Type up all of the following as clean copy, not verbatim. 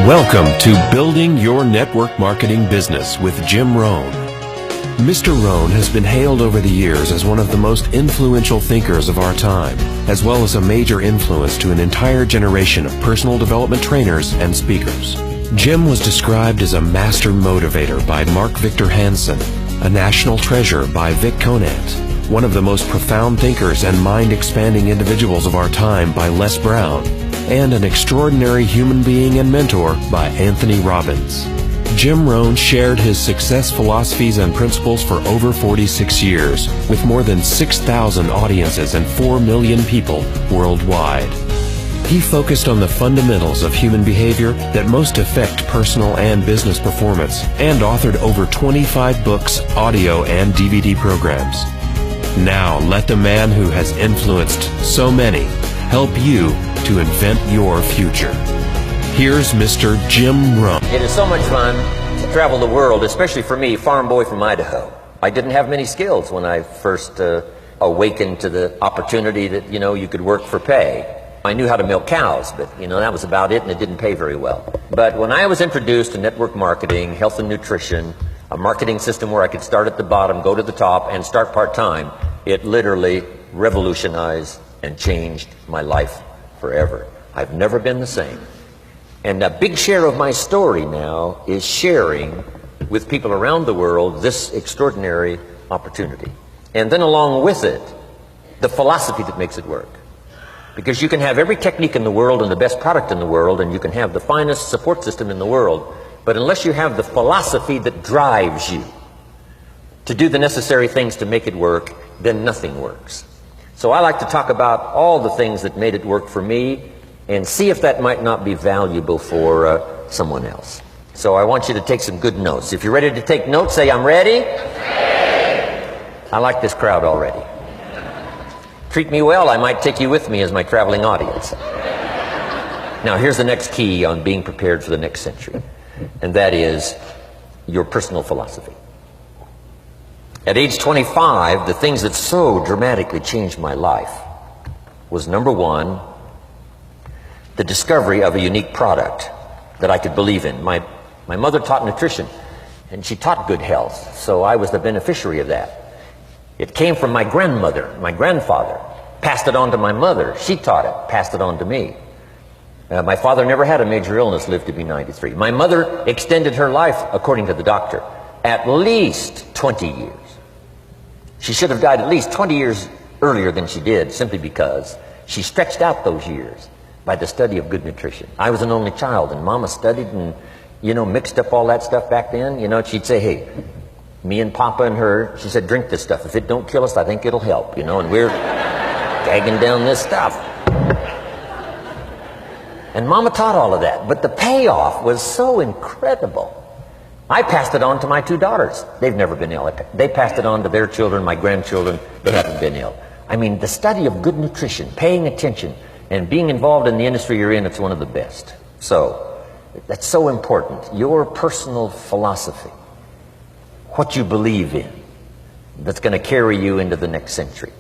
Welcome to Building Your Network Marketing Business with Jim Rohn. Mr. Rohn has been hailed over the years as one of the most influential thinkers of our time, as well as a major influence to an entire generation of personal development trainers and speakers. Jim was described as a master motivator by Mark Victor Hansen, a national treasure by Vic Conant, one of the most profound thinkers and mind-expanding individuals of our time by Les Brown, and an extraordinary human being and mentor by Anthony Robbins. Jim Rohn shared his success philosophies and principles for over 46 years, with more than 6,000 audiences and 4 million people worldwide. He focused on the fundamentals of human behavior that most affect personal and business performance, and authored over 25 books, audio, and DVD programs. Now, let the man who has influenced so many help you to invent your future. Here's Mr. Jim Rohn. It is so much fun to travel the world, especially for me, farm boy from Idaho. I didn't have many skills when I first awakened to the opportunity that, you could work for pay. I knew how to milk cows, but, that was about it, and it didn't pay very well. But when I was introduced to network marketing, health and nutrition, a marketing system where I could start at the bottom, go to the top, and start part-time, it literally revolutionized and changed my life forever. I've never been the same. And a big share of my story now is sharing with people around the world this extraordinary opportunity. And then along with it, the philosophy that makes it work. Because you can have every technique in the world and the best product in the world, and you can have the finest support system in the world, but unless you have the philosophy that drives you to do the necessary things to make it work, then nothing works. So I like to talk about all the things that made it work for me and see if that might not be valuable for someone else. So I want you to take some good notes. If you're ready to take notes, say, I'm ready. Ready. I like this crowd already. Treat me well, I might take you with me as my traveling audience. Now here's the next key on being prepared for the next century, and that is your personal philosophy. At age 25, the things that so dramatically changed my life was, number one, the discovery of a unique product that I could believe in. My mother taught nutrition, and she taught good health, so I was the beneficiary of that. It came from my grandmother, my grandfather, passed it on to my mother. She taught it, passed it on to me. My father never had a major illness, lived to be 93. My mother extended her life, according to the doctor, at least 20 years. She should have died at least 20 years earlier than she did, simply because she stretched out those years by the study of good nutrition. I was an only child, and Mama studied and, mixed up all that stuff back then. She'd say, hey, me and Papa and her, she said, drink this stuff. If it don't kill us, I think it'll help, and we're gagging down this stuff. And Mama taught all of that, but the payoff was so incredible. I passed it on to my 2 daughters. They've never been ill. They passed it on to their children, my grandchildren. They haven't been ill. I mean, the study of good nutrition, paying attention, and being involved in the industry you're in, it's one of the best. So, that's so important. Your personal philosophy, what you believe in, that's going to carry you into the next century.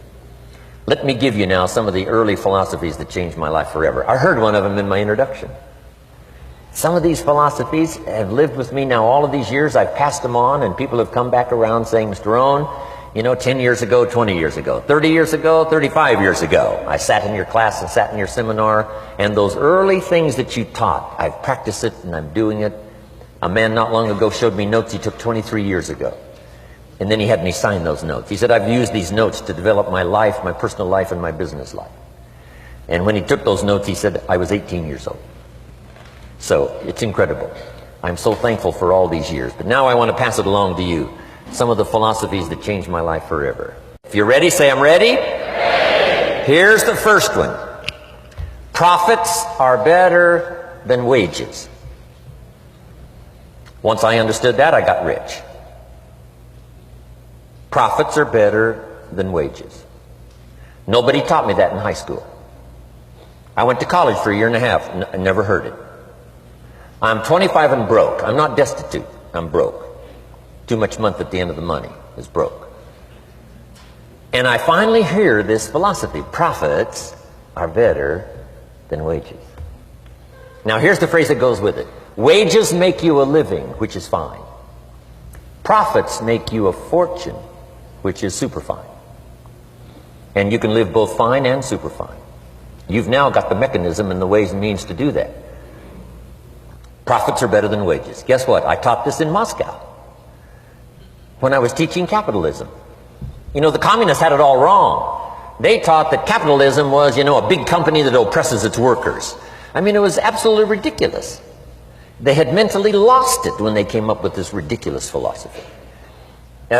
Let me give you now some of the early philosophies that changed my life forever. I heard one of them in my introduction. Some of these philosophies have lived with me now all of these years. I've passed them on, and people have come back around saying, Mr. Rohn, 10 years ago, 20 years ago, 30 years ago, 35 years ago, I sat in your class and sat in your seminar, and those early things that you taught, I've practiced it and I'm doing it. A man not long ago showed me notes he took 23 years ago. And then he had me sign those notes. He said, I've used these notes to develop my life, my personal life, and my business life. And when he took those notes, he said, I was 18 years old. So, it's incredible. I'm so thankful for all these years. But now I want to pass it along to you. Some of the philosophies that changed my life forever. If you're ready, say, I'm ready. Ready. Here's the first one. Profits are better than wages. Once I understood that, I got rich. Profits are better than wages. Nobody taught me that in high school. I went to college for a year and a half and I never heard it. I'm 25 and broke. I'm not destitute. I'm broke. Too much month at the end of the money is broke. And I finally hear this philosophy. Profits are better than wages. Now here's the phrase that goes with it. Wages make you a living, which is fine. Profits make you a fortune, which is super fine. And you can live both fine and super fine. You've now got the mechanism and the ways and means to do that. Profits are better than wages. Guess what? I taught this in Moscow when I was teaching capitalism. You know, the communists had it all wrong. They taught that capitalism was, you know, a big company that oppresses its workers. I mean, it was absolutely ridiculous. They had mentally lost it when they came up with this ridiculous philosophy.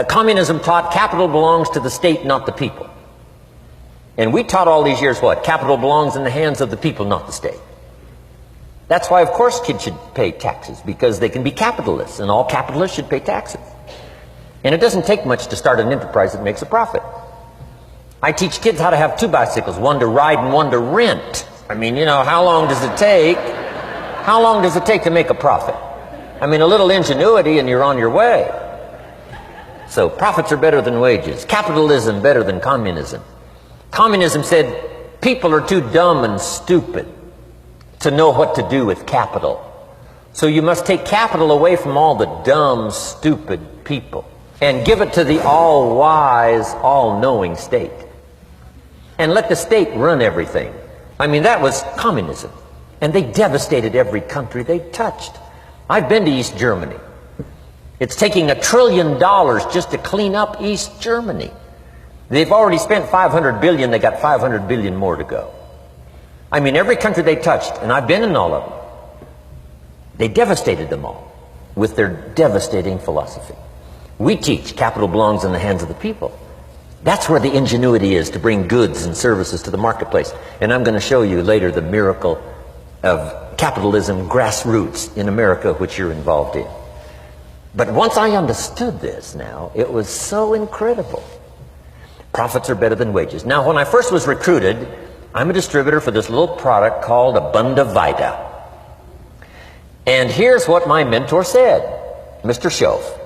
Communism taught capital belongs to the state, not the people. And we taught all these years what? Capital belongs in the hands of the people, not the state. That's why, of course, kids should pay taxes, because they can be capitalists, and all capitalists should pay taxes. And it doesn't take much to start an enterprise that makes a profit. I teach kids how to have 2 bicycles, one to ride and one to rent. I mean, you know, how long does it take? How long does it take to make a profit? I mean, a little ingenuity and you're on your way. So profits are better than wages. Capitalism better than communism. Communism said people are too dumb and stupid to know what to do with capital. So you must take capital away from all the dumb, stupid people and give it to the all-wise, all-knowing state. And let the state run everything. I mean, that was communism. And they devastated every country they touched. I've been to East Germany. It's taking $1 trillion just to clean up East Germany. They've already spent $500 billion. They got $500 billion more to go. I mean, every country they touched, and I've been in all of them, they devastated them all with their devastating philosophy. We teach capital belongs in the hands of the people. That's where the ingenuity is to bring goods and services to the marketplace. And I'm going to show you later the miracle of capitalism grassroots in America, which you're involved in. But once I understood this now, it was so incredible. Profits are better than wages. Now, when I first was recruited, I'm a distributor for this little product called Abunda Vita. And here's what my mentor said, Mr. Schoaf.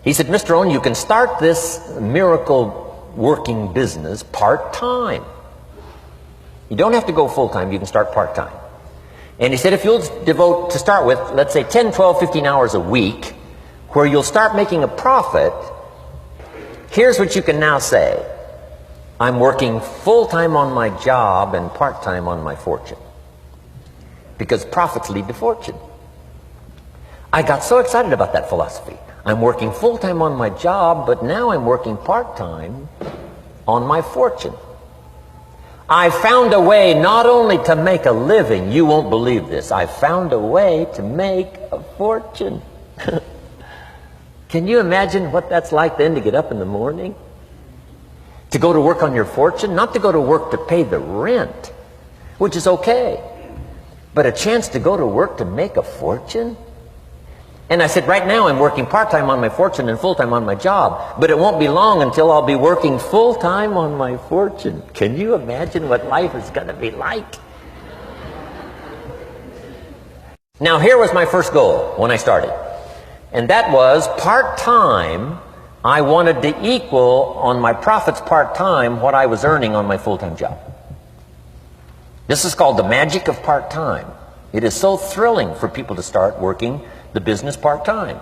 He said, Mr. Rohn, you can start this miracle working business part-time. You don't have to go full-time, you can start part-time. And he said, if you'll devote, to start with, let's say 10, 12, 15 hours a week, where you'll start making a profit, here's what you can now say. I'm working full-time on my job and part-time on my fortune. Because profits lead to fortune. I got so excited about that philosophy. I'm working full-time on my job, but now I'm working part-time on my fortune. I found a way not only to make a living, you won't believe this, I found a way to make a fortune. Can you imagine what that's like then to get up in the morning? To go to work on your fortune? Not to go to work to pay the rent, which is okay, but a chance to go to work to make a fortune? And I said, right now I'm working part-time on my fortune and full-time on my job, but it won't be long until I'll be working full-time on my fortune. Can you imagine what life is going to be like? Now, here was my first goal when I started, and that was part-time. I wanted to equal on my profits part-time what I was earning on my full-time job. This is called the magic of part-time. It is so thrilling for people to start working the business part-time,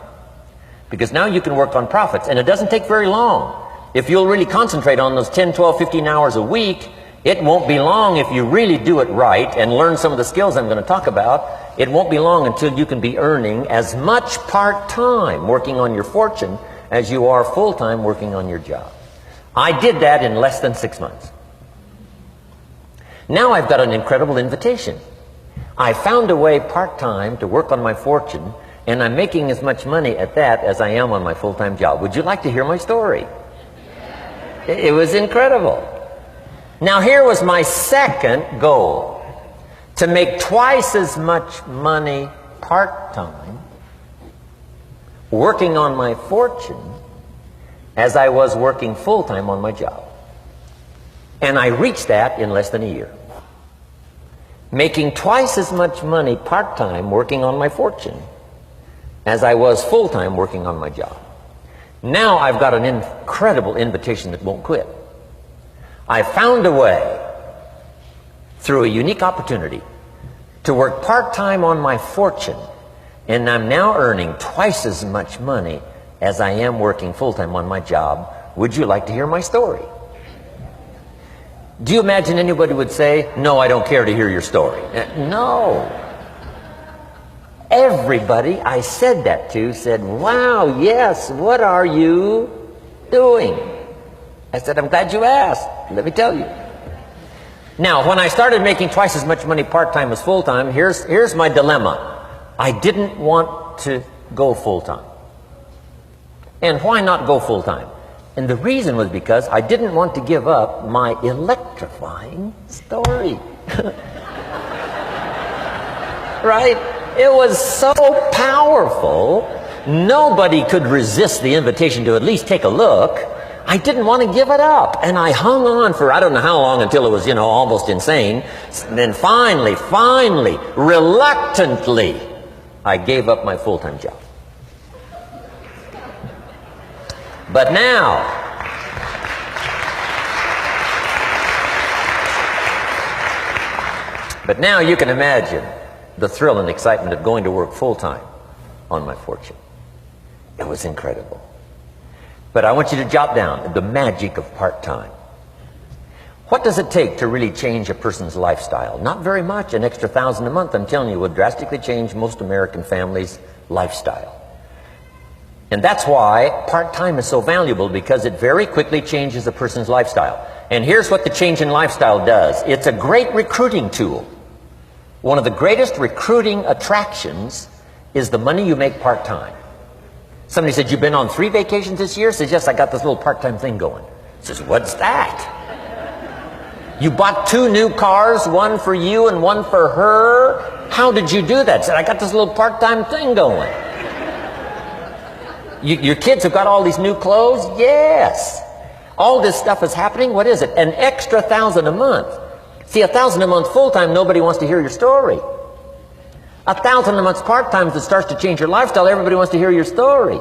because now you can work on profits, and it doesn't take very long. If you'll really concentrate on those 10, 12, 15 hours a week, it won't be long if you really do it right and learn some of the skills I'm going to talk about. It won't be long until you can be earning as much part-time working on your fortune as you are full-time working on your job. I did that in less than 6 months. Now I've got an incredible invitation. I found a way part-time to work on my fortune, and I'm making as much money at that as I am on my full-time job. Would you like to hear my story? It was incredible. Now, here was my second goal, to make twice as much money part-time working on my fortune as I was working full-time on my job. And I reached that in less than a year. Making twice as much money part-time working on my fortune as I was full-time working on my job. Now I've got an incredible invitation that won't quit. I found a way, through a unique opportunity, to work part-time on my fortune And I'm now earning twice as much money as I am working full-time on my job. Would you like to hear my story? Do you imagine anybody would say, no, I don't care to hear your story? No. Everybody I said that to said, wow, yes, what are you doing? I said, I'm glad you asked. Let me tell you. Now, when I started making twice as much money part-time as full-time, here's my dilemma. I didn't want to go full-time. And why not go full-time? And the reason was because I didn't want to give up my electrifying story. Right? It was so powerful, nobody could resist the invitation to at least take a look. I didn't want to give it up. And I hung on for I don't know how long until it was, almost insane. And then finally, reluctantly, I gave up my full-time job. But now, you can imagine the thrill and excitement of going to work full-time on my fortune. It was incredible. But I want you to jot down the magic of part-time. What does it take to really change a person's lifestyle? Not very much. An extra $1,000 a month, I'm telling you, would drastically change most American families' lifestyle. And that's why part-time is so valuable, because it very quickly changes a person's lifestyle. And here's what the change in lifestyle does. It's a great recruiting tool. One of the greatest recruiting attractions is the money you make part-time. Somebody said, you've been on 3 vacations this year? Says, yes, I got this little part-time thing going. Says, what's that? You bought 2 new cars, one for you and one for her? How did you do that? Said, I got this little part-time thing going. Your kids have got all these new clothes? Yes. All this stuff is happening. What is it? An extra $1,000 a month. See, $1,000 a month full-time, nobody wants to hear your story. $1,000 a month part-time that starts to change your lifestyle, everybody wants to hear your story.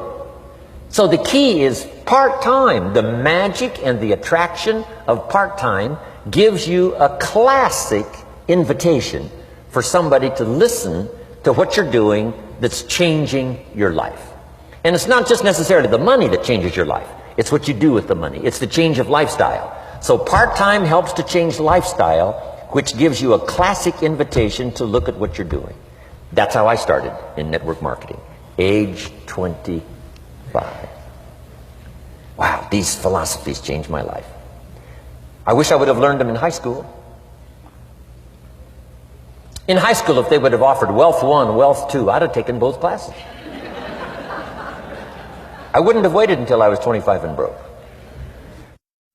So the key is part-time. The magic and the attraction of part-time gives you a classic invitation for somebody to listen to what you're doing that's changing your life. And it's not just necessarily the money that changes your life. It's what you do with the money. It's the change of lifestyle. So part-time helps to change lifestyle, which gives you a classic invitation to look at what you're doing. That's how I started in network marketing, age 25. Wow, these philosophies changed my life. I wish I would have learned them in high school. In high school, if they would have offered Wealth 1, Wealth 2, I'd have taken both classes. I wouldn't have waited until I was 25 and broke.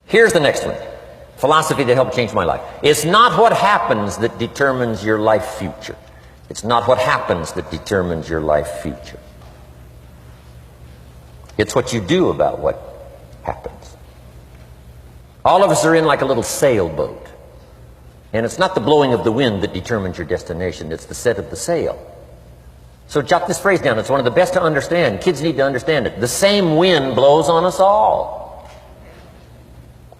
Here's the next one. Philosophy that helped change my life. It's not what happens that determines your life future. It's not what happens that determines your life future. It's what you do about what happens. All of us are in like a little sailboat. And it's not the blowing of the wind that determines your destination. It's the set of the sail. So jot this phrase down. It's one of the best to understand. Kids need to understand it. The same wind blows on us all.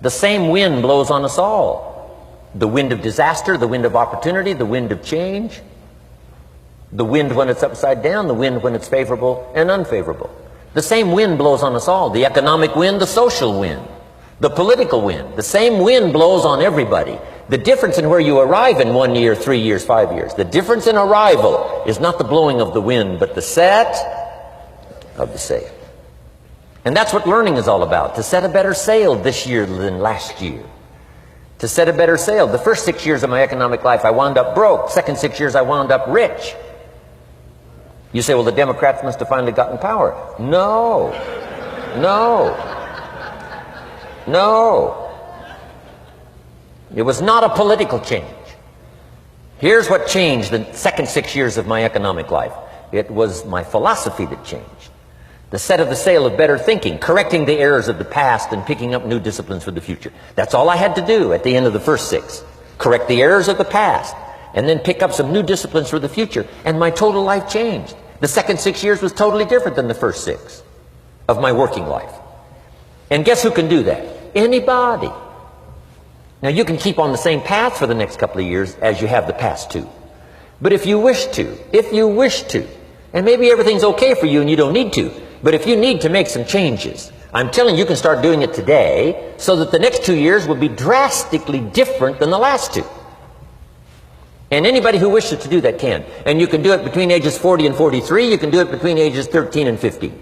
The same wind blows on us all. The wind of disaster, the wind of opportunity, the wind of change. The wind when it's upside down, the wind when it's favorable and unfavorable. The same wind blows on us all. The economic wind, the social wind, the political wind. The same wind blows on everybody. The difference in where you arrive in 1 year, 3 years, 5 years, the difference in arrival is not the blowing of the wind, but the set of the sail. And that's what learning is all about, to set a better sail this year than last year. To set a better sail. The first 6 years of my economic life, I wound up broke. Second 6 years, I wound up rich. You say, well, the Democrats must have finally gotten power. No. No. No. It was not a political change. Here's what changed the second 6 years of my economic life. It was my philosophy that changed. The set of the sail of better thinking, correcting the errors of the past and picking up new disciplines for the future. That's all I had to do at the end of the first 6. Correct the errors of the past and then pick up some new disciplines for the future. And my total life changed. The second 6 years was totally different than the first 6 of my working life. And guess who can do that? Anybody. Now, you can keep on the same path for the next couple of years as you have the past 2. But if you wish to, And maybe everything's okay for you and you don't need to. But if you need to make some changes, I'm telling you, you can start doing it today so that the next 2 years will be drastically different than the last 2. And anybody who wishes to do that can. And you can do it between ages 40 and 43. You can do it between ages 13 and 15.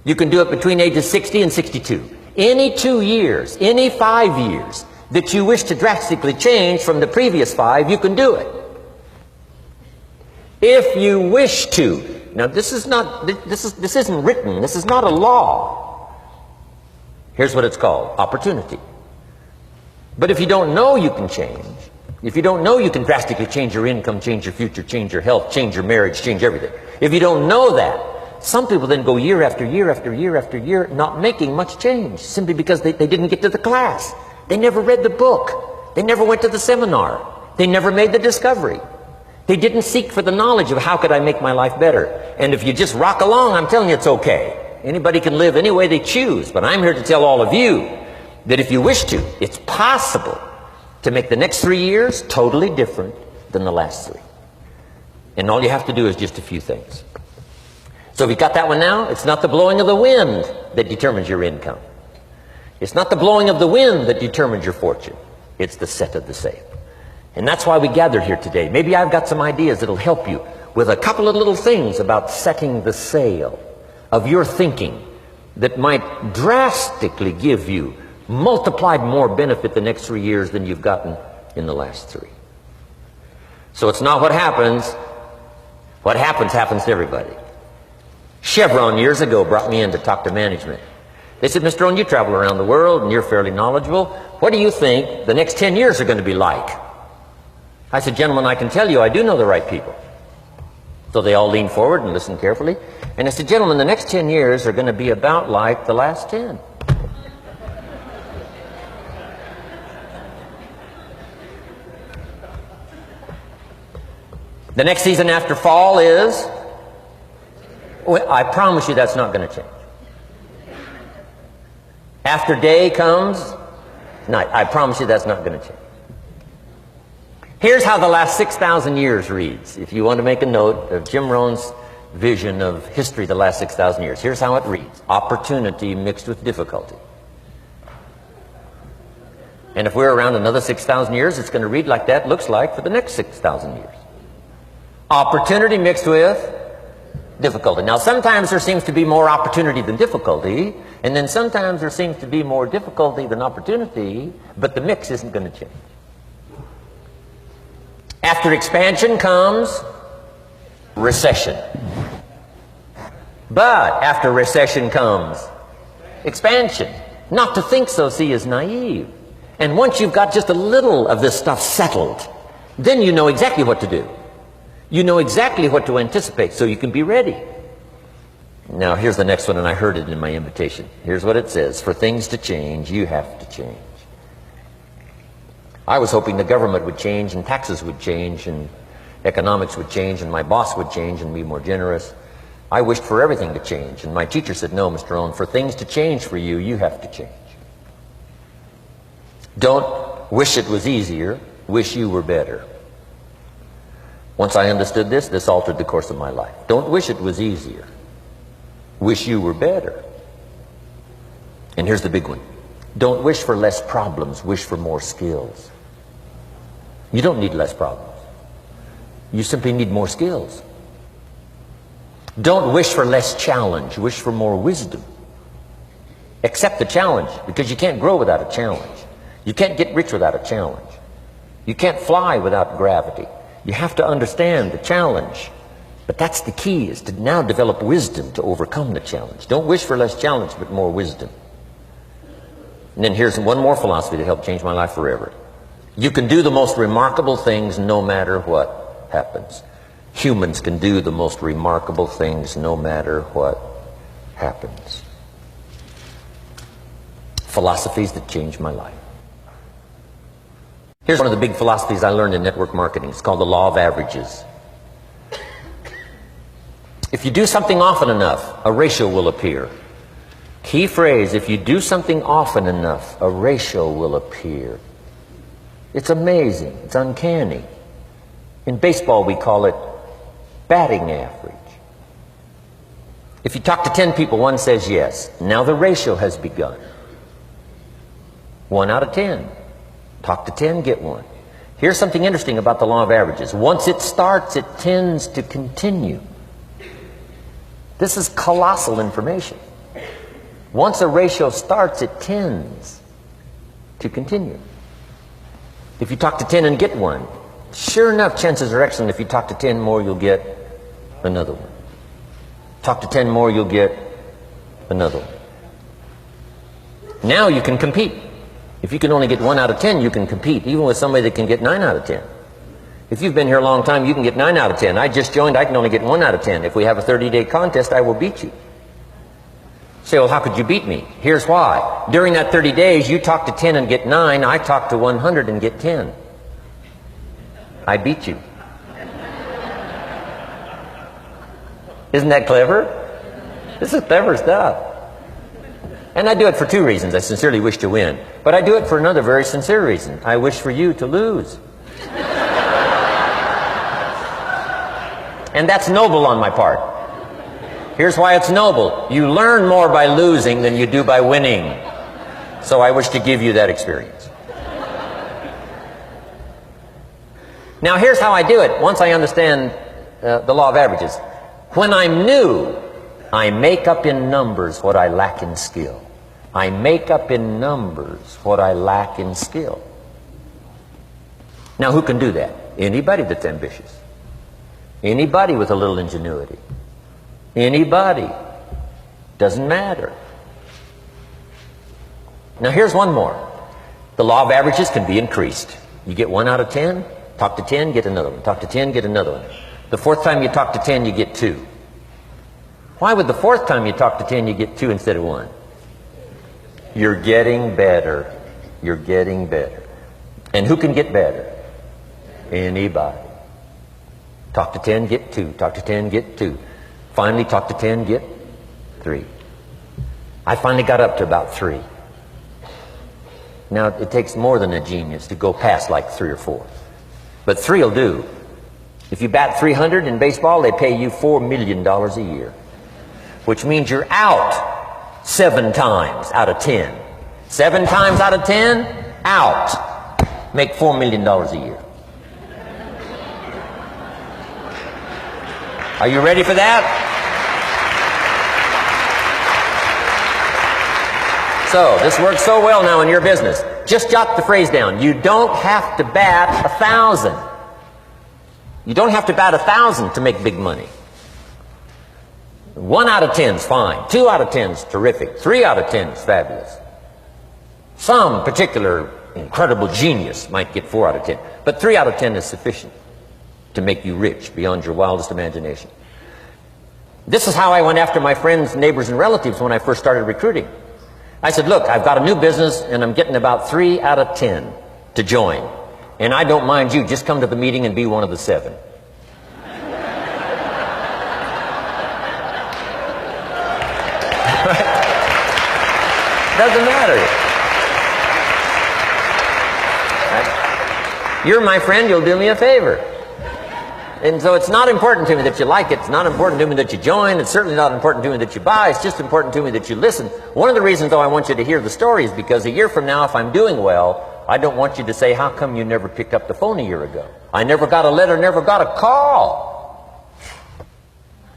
You can do it between ages 60 and 62. Any 2 years, any 5 years that you wish to drastically change from the previous 5, you can do it. If you wish to. Now this isn't written. This is not a law. Here's what it's called: opportunity. But if you don't know you can change, if you don't know you can drastically change your income, change your future, change your health, change your marriage, change everything, if you don't know that, some people then go year after year after year after year not making much change simply because they didn't get to the class. They never read the book. They never went to the seminar. They never made the discovery. They didn't seek for the knowledge of how could I make my life better. And if you just rock along, I'm telling you it's okay. Anybody can live any way they choose, but I'm here to tell all of you that if you wish to, it's possible to make the next 3 years totally different than the last 3. And all you have to do is just a few things. So if you got that one now, it's not the blowing of the wind that determines your income. It's not the blowing of the wind that determines your fortune. It's the set of the sail. And that's why we gathered here today. Maybe I've got some ideas that'll help you with a couple of little things about setting the sail of your thinking that might drastically give you multiplied more benefit the next 3 years than you've gotten in the last 3. So it's not what happens. What happens happens to everybody. Chevron years ago brought me in to talk to management. They said, Mr. Rohn, you travel around the world and you're fairly knowledgeable. What do you think the next 10 years are going to be like? I said, gentlemen, I can tell you I do know the right people. So they all leaned forward and listened carefully. And I said, gentlemen, the next 10 years are going to be about like the last 10. The next season after fall is, well, I promise you that's not going to change. After day comes night. I promise you that's not going to change. Here's how the last 6,000 years reads. If you want to make a note of Jim Rohn's vision of history the last 6,000 years, here's how it reads: opportunity mixed with difficulty. And if we're around another 6,000 years, it's going to read like that looks like for the next 6,000 years. Opportunity mixed with difficulty. Now, sometimes there seems to be more opportunity than difficulty, and then sometimes there seems to be more difficulty than opportunity, but the mix isn't going to change. After expansion comes recession. But after recession comes expansion. Not to think so, see, is naive. And once you've got just a little of this stuff settled, then you know exactly what to do. You know exactly what to anticipate, so you can be ready. Now, here's the next one, and I heard it in my invitation. Here's what it says: for things to change, you have to change. I was hoping the government would change, and taxes would change, and economics would change, and my boss would change and be more generous. I wished for everything to change, and my teacher said, no, Mr. Rohn, for things to change for you, you have to change. Don't wish it was easier, wish you were better. Once I understood this, this altered the course of my life. Don't wish it was easier, wish you were better. And here's the big one: don't wish for less problems, wish for more skills. You don't need less problems. You simply need more skills. Don't wish for less challenge, wish for more wisdom. Accept the challenge, because you can't grow without a challenge. You can't get rich without a challenge. You can't fly without gravity. You have to understand the challenge. But that's the key, is to now develop wisdom to overcome the challenge. Don't wish for less challenge, but more wisdom. And then here's one more philosophy that helped change my life forever. You can do the most remarkable things no matter what happens. Humans can do the most remarkable things no matter what happens. Philosophies that changed my life. Here's one of the big philosophies I learned in network marketing. It's called the law of averages. If you do something often enough, a ratio will appear. Key phrase: if you do something often enough, a ratio will appear. It's amazing. It's uncanny. In baseball, we call it batting average. If you talk to 10 people, one says yes. Now the ratio has begun. 1 out of 10. Talk to 10, get 1. Here's something interesting about the law of averages. Once it starts, it tends to continue. This is colossal information. Once a ratio starts, it tends to continue. If you talk to 10 and get 1, sure enough, chances are excellent if you talk to 10 more, you'll get another one. Talk to 10 more, you'll get another one. Now you can compete. If you can only get 1 out of 10, you can compete, even with somebody that can get 9 out of 10. If you've been here a long time, you can get 9 out of 10. I just joined, I can only get 1 out of 10. If we have a 30-day contest, I will beat you. Say, well, how could you beat me? Here's why. During that 30 days, you talk to 10 and get 9. I talk to 100 and get 10. I beat you. Isn't that clever? This is clever stuff. And I do it for 2 reasons. I sincerely wish to win. But I do it for another very sincere reason. I wish for you to lose. And that's noble on my part. Here's why it's noble. You learn more by losing than you do by winning. So I wish to give you that experience. Now here's how I do it once I understand the law of averages. When I'm new, I make up in numbers what I lack in skill. I make up in numbers what I lack in skill. Now who can do that? Anybody that's ambitious. Anybody with a little ingenuity. Anybody. Doesn't matter. Now here's one more. The law of averages can be increased. You get 1 out of 10, talk to 10, get another one. Talk to 10, get another one. The 4th time you talk to 10, you get 2. Why would the 4th time you talk to 10, you get 2 instead of 1? You're getting better. You're getting better. And who can get better? Anybody. Talk to 10, get 2. Talk to 10, get 2. Finally, talk to 10, get 3. I finally got up to about 3. Now, it takes more than a genius to go past like 3 or 4. But 3 will do. If you bat 300 in baseball, they pay you $4 million a year. Which means you're out 7 times out of 10. 7 times out of 10, out. Make $4 million a year. Are you ready for that? So, this works so well now in your business. Just jot the phrase down. You don't have to bat 1,000. You don't have to bat 1,000 to make big money. 1 out of 10 is fine. 2 out of 10 is terrific. 3 out of 10 is fabulous. Some particular incredible genius might get 4 out of 10. But 3 out of 10 is sufficient to make you rich beyond your wildest imagination. This is how I went after my friends, neighbors, and relatives when I first started recruiting. I said, look, I've got a new business and I'm getting about 3 out of 10 to join. And I don't mind you, just come to the meeting and be one of the 7. Doesn't matter. Right? You're my friend, you'll do me a favor. And so it's not important to me that you like it. It's not important to me that you join. It's certainly not important to me that you buy. It's just important to me that you listen. One of the reasons, though, I want you to hear the story is because a year from now, if I'm doing well, I don't want you to say, how come you never picked up the phone a year ago? I never got a letter, never got a call.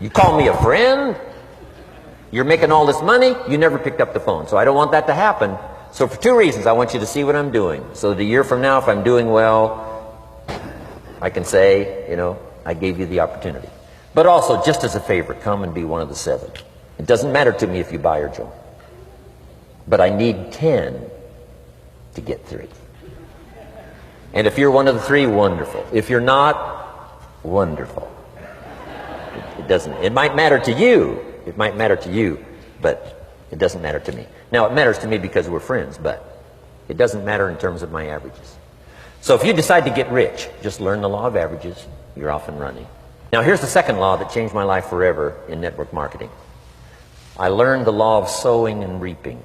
You call me a friend? You're making all this money, you never picked up the phone. So I don't want that to happen. So for 2 reasons, I want you to see what I'm doing. So that a year from now, if I'm doing well, I can say, you know, I gave you the opportunity. But also, just as a favor, come and be one of the 7. It doesn't matter to me if you buy or join. But I need 10 to get 3. And if you're one of the 3, wonderful. If you're not, wonderful. It doesn't. It might matter to you. It might matter to you, but it doesn't matter to me. Now, it matters to me because we're friends, but it doesn't matter in terms of my averages. So if you decide to get rich, just learn the law of averages. You're off and running. Now, here's the second law that changed my life forever in network marketing. I learned the law of sowing and reaping.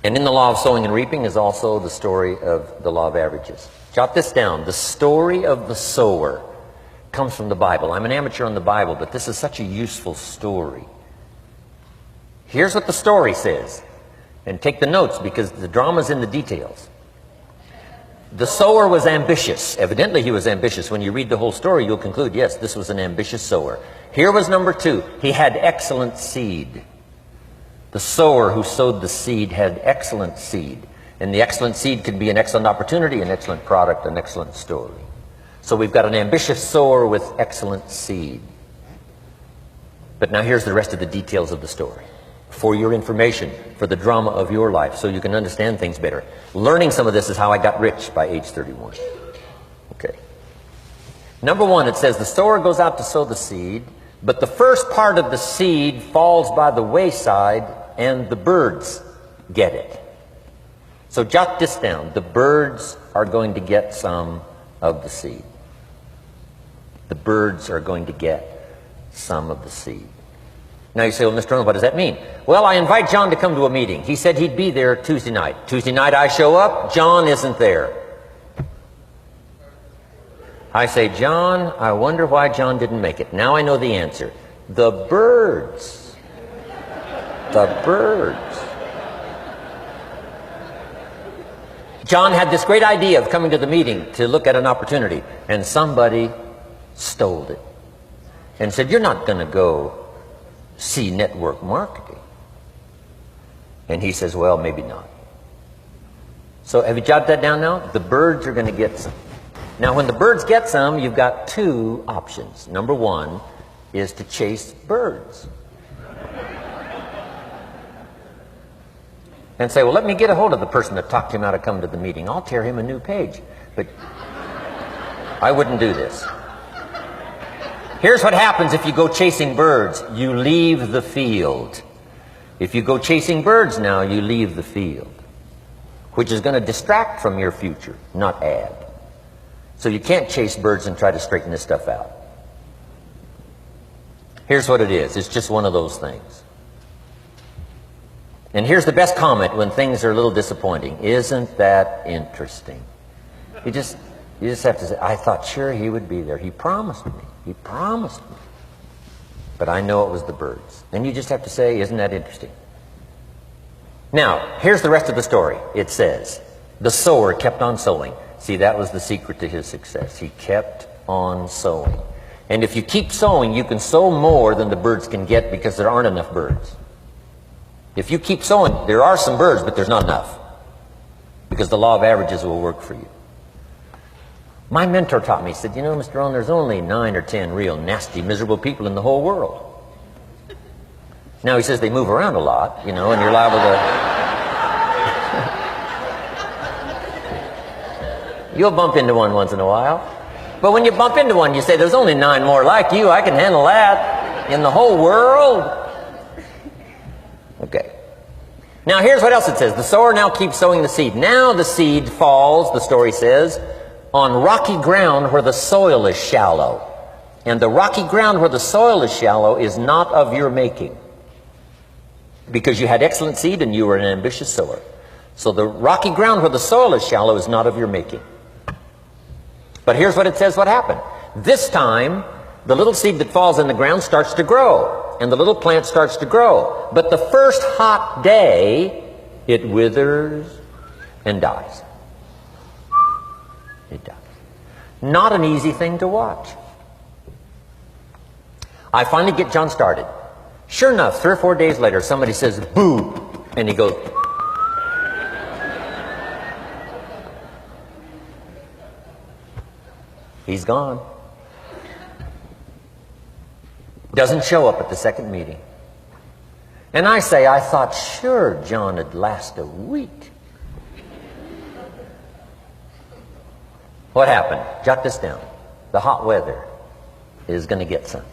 And in the law of sowing and reaping is also the story of the law of averages. Jot this down. The story of the sower comes from the Bible. I'm an amateur on the Bible, but this is such a useful story. Here's what the story says. And take the notes, because the drama's in the details. The sower was ambitious. Evidently he was ambitious. When you read the whole story, you'll conclude, yes, this was an ambitious sower. Here was number 2. He had excellent seed. The sower who sowed the seed had excellent seed. And the excellent seed could be an excellent opportunity, an excellent product, an excellent story. So we've got an ambitious sower with excellent seed. But now here's the rest of the details of the story. For your information, for the drama of your life, so you can understand things better. Learning some of this is how I got rich by age 31. Okay. Number 1, it says the sower goes out to sow the seed, but the first part of the seed falls by the wayside and the birds get it. So jot this down. The birds are going to get some of the seed. The birds are going to get some of the seed. Now you say, well, Mr. Rohn, what does that mean? Well, I invite John to come to a meeting. He said he'd be there Tuesday night. Tuesday night I show up, John isn't there. I say, John, I wonder why John didn't make it. Now I know the answer. The birds. The birds. John had this great idea of coming to the meeting to look at an opportunity, and somebody stole it and said, you're not going to go see network marketing. And he says, well, maybe not. So have you jotted that down now? The birds are going to get some. Now when the birds get some, you've got 2 options. Number 1 is to chase birds. And say, well, let me get a hold of the person that talked him out of coming to the meeting. I'll tear him a new page. But I wouldn't do this. Here's what happens if you go chasing birds. You leave the field. If you go chasing birds now, you leave the field, which is going to distract from your future, not add. So you can't chase birds and try to straighten this stuff out. Here's what it is. It's just one of those things. And here's the best comment when things are a little disappointing. Isn't that interesting? You just have to say, I thought sure he would be there. He promised me. He promised me. But I know it was the birds. And you just have to say, isn't that interesting? Now, here's the rest of the story. It says, the sower kept on sowing. See, that was the secret to his success. He kept on sowing. And if you keep sowing, you can sow more than the birds can get because there aren't enough birds. If you keep sowing, there are some birds, but there's not enough. Because the law of averages will work for you. My mentor taught me, he said, you know, Mr. Rohn, there's only 9 or 10 real nasty, miserable people in the whole world. Now he says they move around a lot, you know, and you're liable to... You'll bump into one once in a while. But when you bump into one, you say, there's only 9 more like you. I can handle that in the whole world. Okay. Now here's what else it says. The sower now keeps sowing the seed. Now the seed falls, the story says, on rocky ground where the soil is shallow. And the rocky ground where the soil is shallow is not of your making. Because you had excellent seed and you were an ambitious sower. So the rocky ground where the soil is shallow is not of your making. But here's what it says what happened. This time, the little seed that falls in the ground starts to grow. And the little plant starts to grow. But the first hot day, it withers and dies. It dies. Not an easy thing to watch. I finally get John started. Sure enough, 3 or 4 days later, somebody says, boo! And he goes... He's gone. Doesn't show up at the second meeting. And I say, I thought sure John would last a week. What happened? Jot this down. The hot weather is going to get some.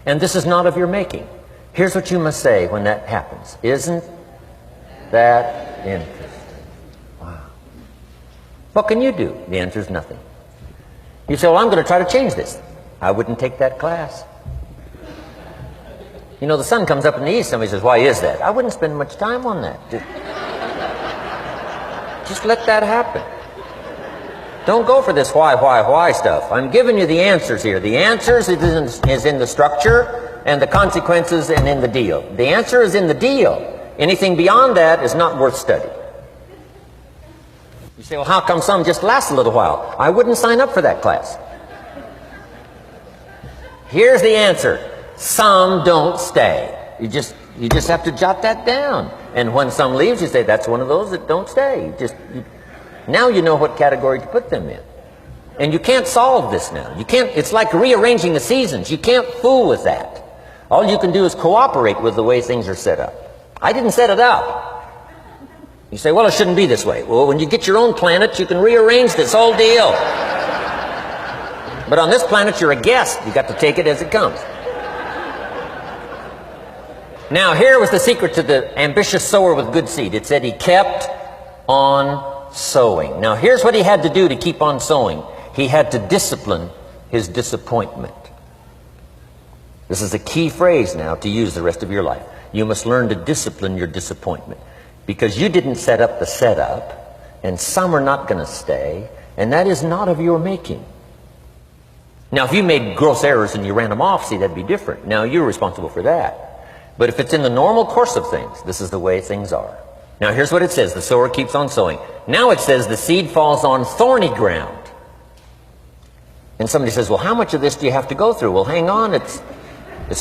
And this is not of your making. Here's what you must say when that happens. Isn't that interesting? Wow. What can you do? The answer is nothing. You say, well, I'm going to try to change this. I wouldn't take that class. You know, the sun comes up in the east. Somebody says, why is that? I wouldn't spend much time on that. Just let that happen. Don't go for this why stuff. I'm giving you the answers here. The answers is in the structure, and the consequences and in the deal. The answer is in the deal. Anything beyond that is not worth study. You say, well, how come some just last a little while? I wouldn't sign up for that class. Here's the answer. Some don't stay. You just have to jot that down. And when some leaves, you say, that's one of those that don't stay. Now you know what category to put them in. And you can't solve this now. You can't, it's like rearranging the seasons. You can't fool with that. All you can do is cooperate with the way things are set up. I didn't set it up. You say, well, it shouldn't be this way. Well, when you get your own planet, you can rearrange this whole deal. But on this planet, you're a guest. You got to take it as it comes. Now, here was the secret to the ambitious sower with good seed. It said he kept on sowing. Now, here's what he had to do to keep on sowing. He had to discipline his disappointment. This is a key phrase now to use the rest of your life. You must learn to discipline your disappointment, because you didn't set up the setup, and some are not going to stay, and that is not of your making. Now, if you made gross errors and you ran them off, see, that'd be different. Now, you're responsible for that. But if it's in the normal course of things, this is the way things are. Now, here's what it says. The sower keeps on sowing. Now it says the seed falls on thorny ground. And somebody says, well, how much of this do you have to go through? Well, hang on. It's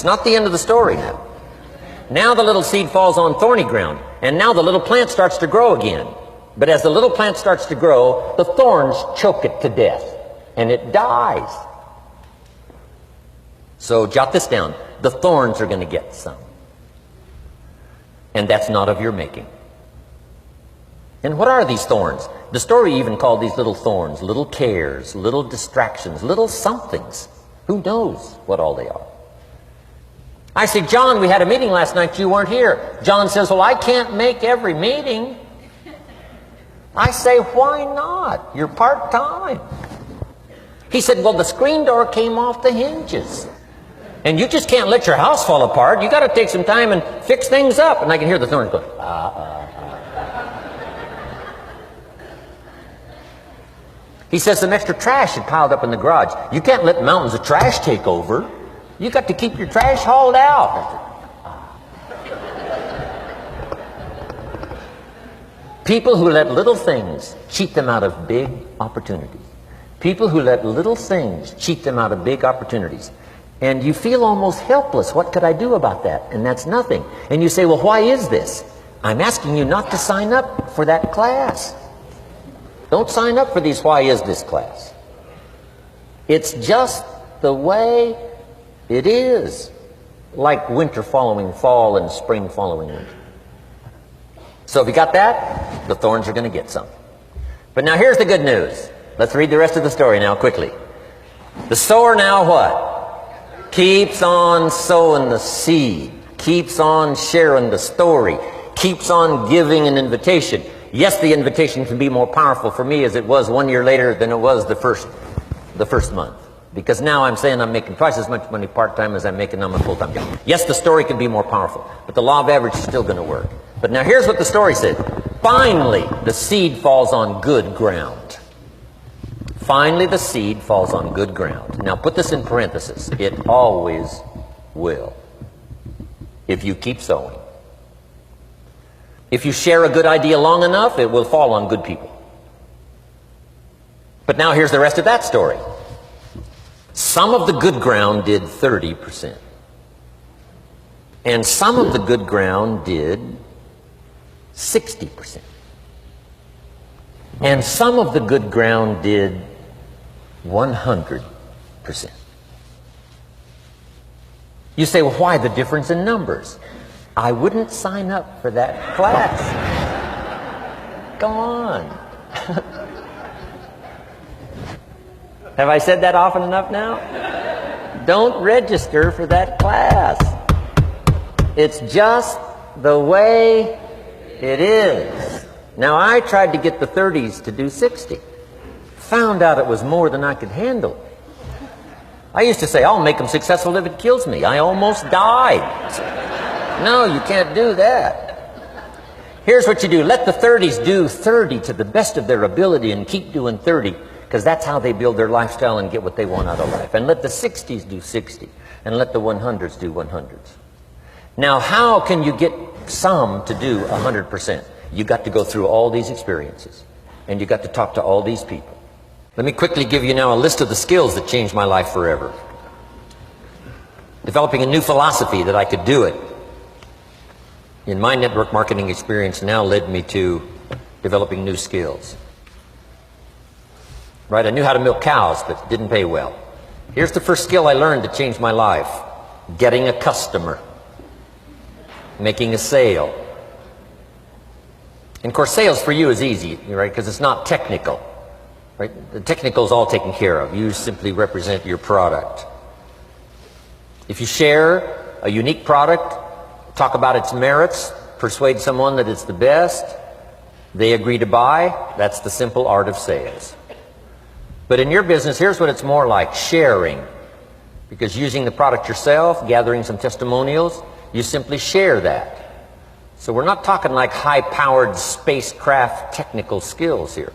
not the end of the story now. Now the little seed falls on thorny ground. And now the little plant starts to grow again. But as the little plant starts to grow, the thorns choke it to death. And it dies. So jot this down. The thorns are going to get some. And that's not of your making. And what are these thorns? The story even called these little thorns, little cares, little distractions, little somethings. Who knows what all they are? I say, John, we had a meeting last night, you weren't here. John says, well, I can't make every meeting. I say, why not? You're part-time. He said, well, the screen door came off the hinges. And you just can't let your house fall apart. You got to take some time and fix things up. And I can hear the thorns going, He says some extra trash had piled up in the garage. You can't let mountains of trash take over. You got to keep your trash hauled out. People who let little things cheat them out of big opportunities. People who let little things cheat them out of big opportunities. And you feel almost helpless. What could I do about that? And that's nothing. And you say, well, why is this? I'm asking you not to sign up for that class. Don't sign up for these why is this class. It's just the way it is. Like winter following fall and spring following winter. So if you got that, the thorns are going to get some. But now here's the good news. Let's read the rest of the story now quickly. The sower now what? Keeps on sowing the seed. Keeps on sharing the story. Keeps on giving an invitation. Yes, the invitation can be more powerful for me as it was 1 year later than it was the first month. Because now I'm saying I'm making twice as much money part-time as I'm making on my full-time job. Yes, the story can be more powerful, but the law of average is still going to work. But now here's what the story said. Finally, the seed falls on good ground. Finally, the seed falls on good ground. Now put this in parentheses. It always will. If you keep sowing. If you share a good idea long enough, it will fall on good people. But now here's the rest of that story. Some of the good ground did 30%. And some of the good ground did 60%. And some of the good ground did 100%. You say, well, why the difference in numbers? I wouldn't sign up for that class. Go on. Have I said that often enough now? Don't register for that class. It's just the way it is. Now, I tried to get the 30s to do 60. Found out it was more than I could handle. I used to say, I'll make them successful if it kills me. I almost died. No, you can't do that. Here's what you do. Let the 30s do 30 to the best of their ability and keep doing 30. because that's how they build their lifestyle and get what they want out of life. And let the 60s do 60, and let the 100s do 100s. Now, how can you get some to do 100%? You got to go through all these experiences, and you got to talk to all these people. Let me quickly give you now a list of the skills that changed my life forever. Developing a new philosophy that I could do it in my network marketing experience now led me to developing new skills. Right? I knew how to milk cows, but didn't pay well. Here's the first skill I learned that changed my life: getting a customer, making a sale. And of course, sales for you is easy, right? Because it's not technical, right? The technical is all taken care of. You simply represent your product. If you share a unique product, talk about its merits, persuade someone that it's the best, they agree to buy, that's the simple art of sales. But in your business, here's what it's more like: sharing. Because using the product yourself, gathering some testimonials, you simply share that. So we're not talking like high-powered spacecraft technical skills here.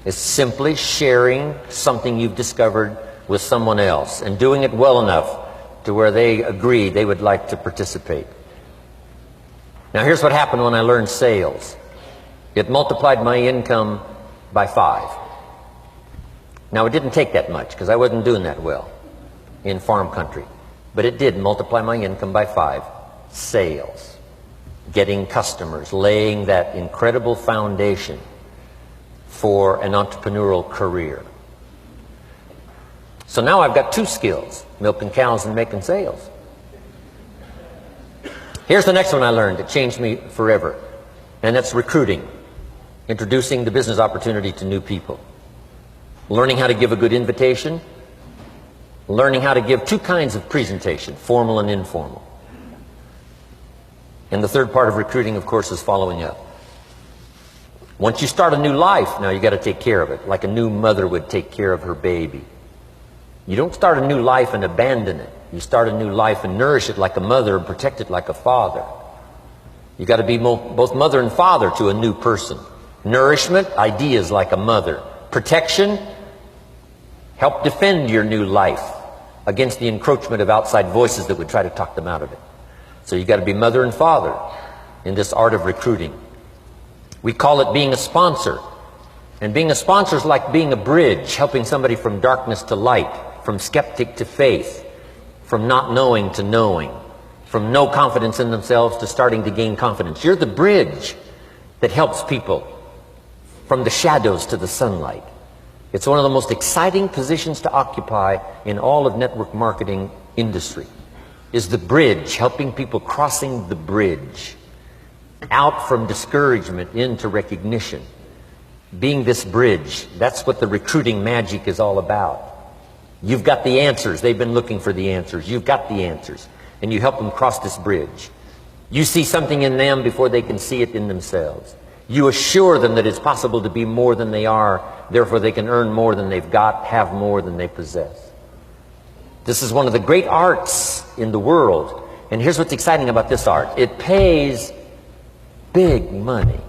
It's simply sharing something you've discovered with someone else and doing it well enough to where they agree they would like to participate. Now here's what happened when I learned sales. It multiplied my income by 5. Now it didn't take that much because I wasn't doing that well in farm country. But it did multiply my income by 5. Sales. Getting customers. Laying that incredible foundation for an entrepreneurial career. So now I've got 2 skills: milking cows and making sales. Here's the next one I learned that changed me forever, and that's recruiting. Introducing the business opportunity to new people. Learning how to give a good invitation. Learning how to give 2 kinds of presentation, formal and informal. And the third part of recruiting, of course, is following up. Once you start a new life, now you got to take care of it, like a new mother would take care of her baby. You don't start a new life and abandon it. You start a new life and nourish it like a mother and protect it like a father. You got to be both mother and father to a new person. Nourishment, ideas like a mother. Protection, help defend your new life against the encroachment of outside voices that would try to talk them out of it. So you got to be mother and father in this art of recruiting. We call it being a sponsor. And being a sponsor is like being a bridge, helping somebody from darkness to light, from skeptic to faith, from not knowing to knowing, from no confidence in themselves to starting to gain confidence. You're the bridge that helps people from the shadows to the sunlight. It's one of the most exciting positions to occupy in all of network marketing industry, is the bridge, helping people crossing the bridge out from discouragement into recognition. Being this bridge, that's what the recruiting magic is all about. You've got the answers. They've been looking for the answers. You've got the answers. And you help them cross this bridge. You see something in them before they can see it in themselves. You assure them that it's possible to be more than they are, therefore they can earn more than they've got, have more than they possess. This is one of the great arts in the world. And here's what's exciting about this art. It pays big money.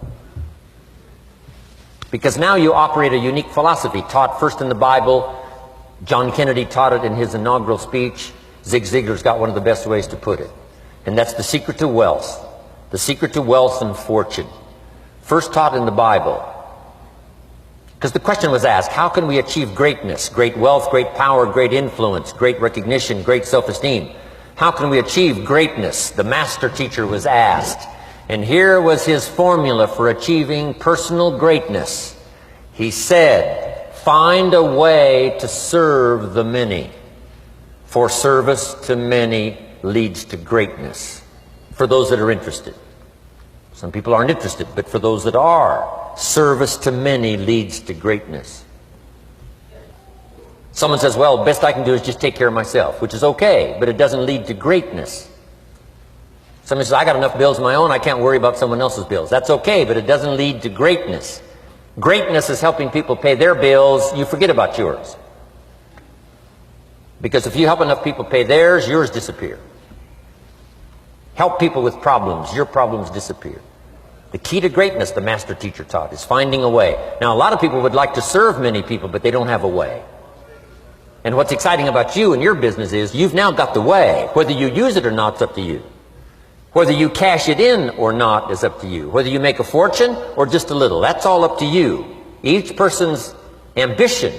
Because now you operate a unique philosophy taught first in the Bible. John Kennedy taught it in his inaugural speech. Zig Ziglar's got one of the best ways to put it. And that's the secret to wealth. The secret to wealth and fortune. First taught in the Bible. Because the question was asked, how can we achieve greatness? Great wealth, great power, great influence, great recognition, great self-esteem. How can we achieve greatness? The master teacher was asked. And here was his formula for achieving personal greatness. He said, find a way to serve the many. For service to many leads to greatness. For those that are interested. Some people aren't interested, but for those that are, service to many leads to greatness. Someone says, well, best I can do is just take care of myself, which is okay, but it doesn't lead to greatness. Someone says, I got enough bills of my own, I can't worry about someone else's bills. That's okay, but it doesn't lead to greatness. Greatness is helping people pay their bills, you forget about yours. Because if you help enough people pay theirs, yours disappear. Help people with problems, your problems disappear. The key to greatness, the master teacher taught, is finding a way. Now, a lot of people would like to serve many people, but they don't have a way. And what's exciting about you and your business is you've now got the way. Whether you use it or not, it's up to you. Whether you cash it in or not is up to you. Whether you make a fortune or just a little, that's all up to you. Each person's ambition,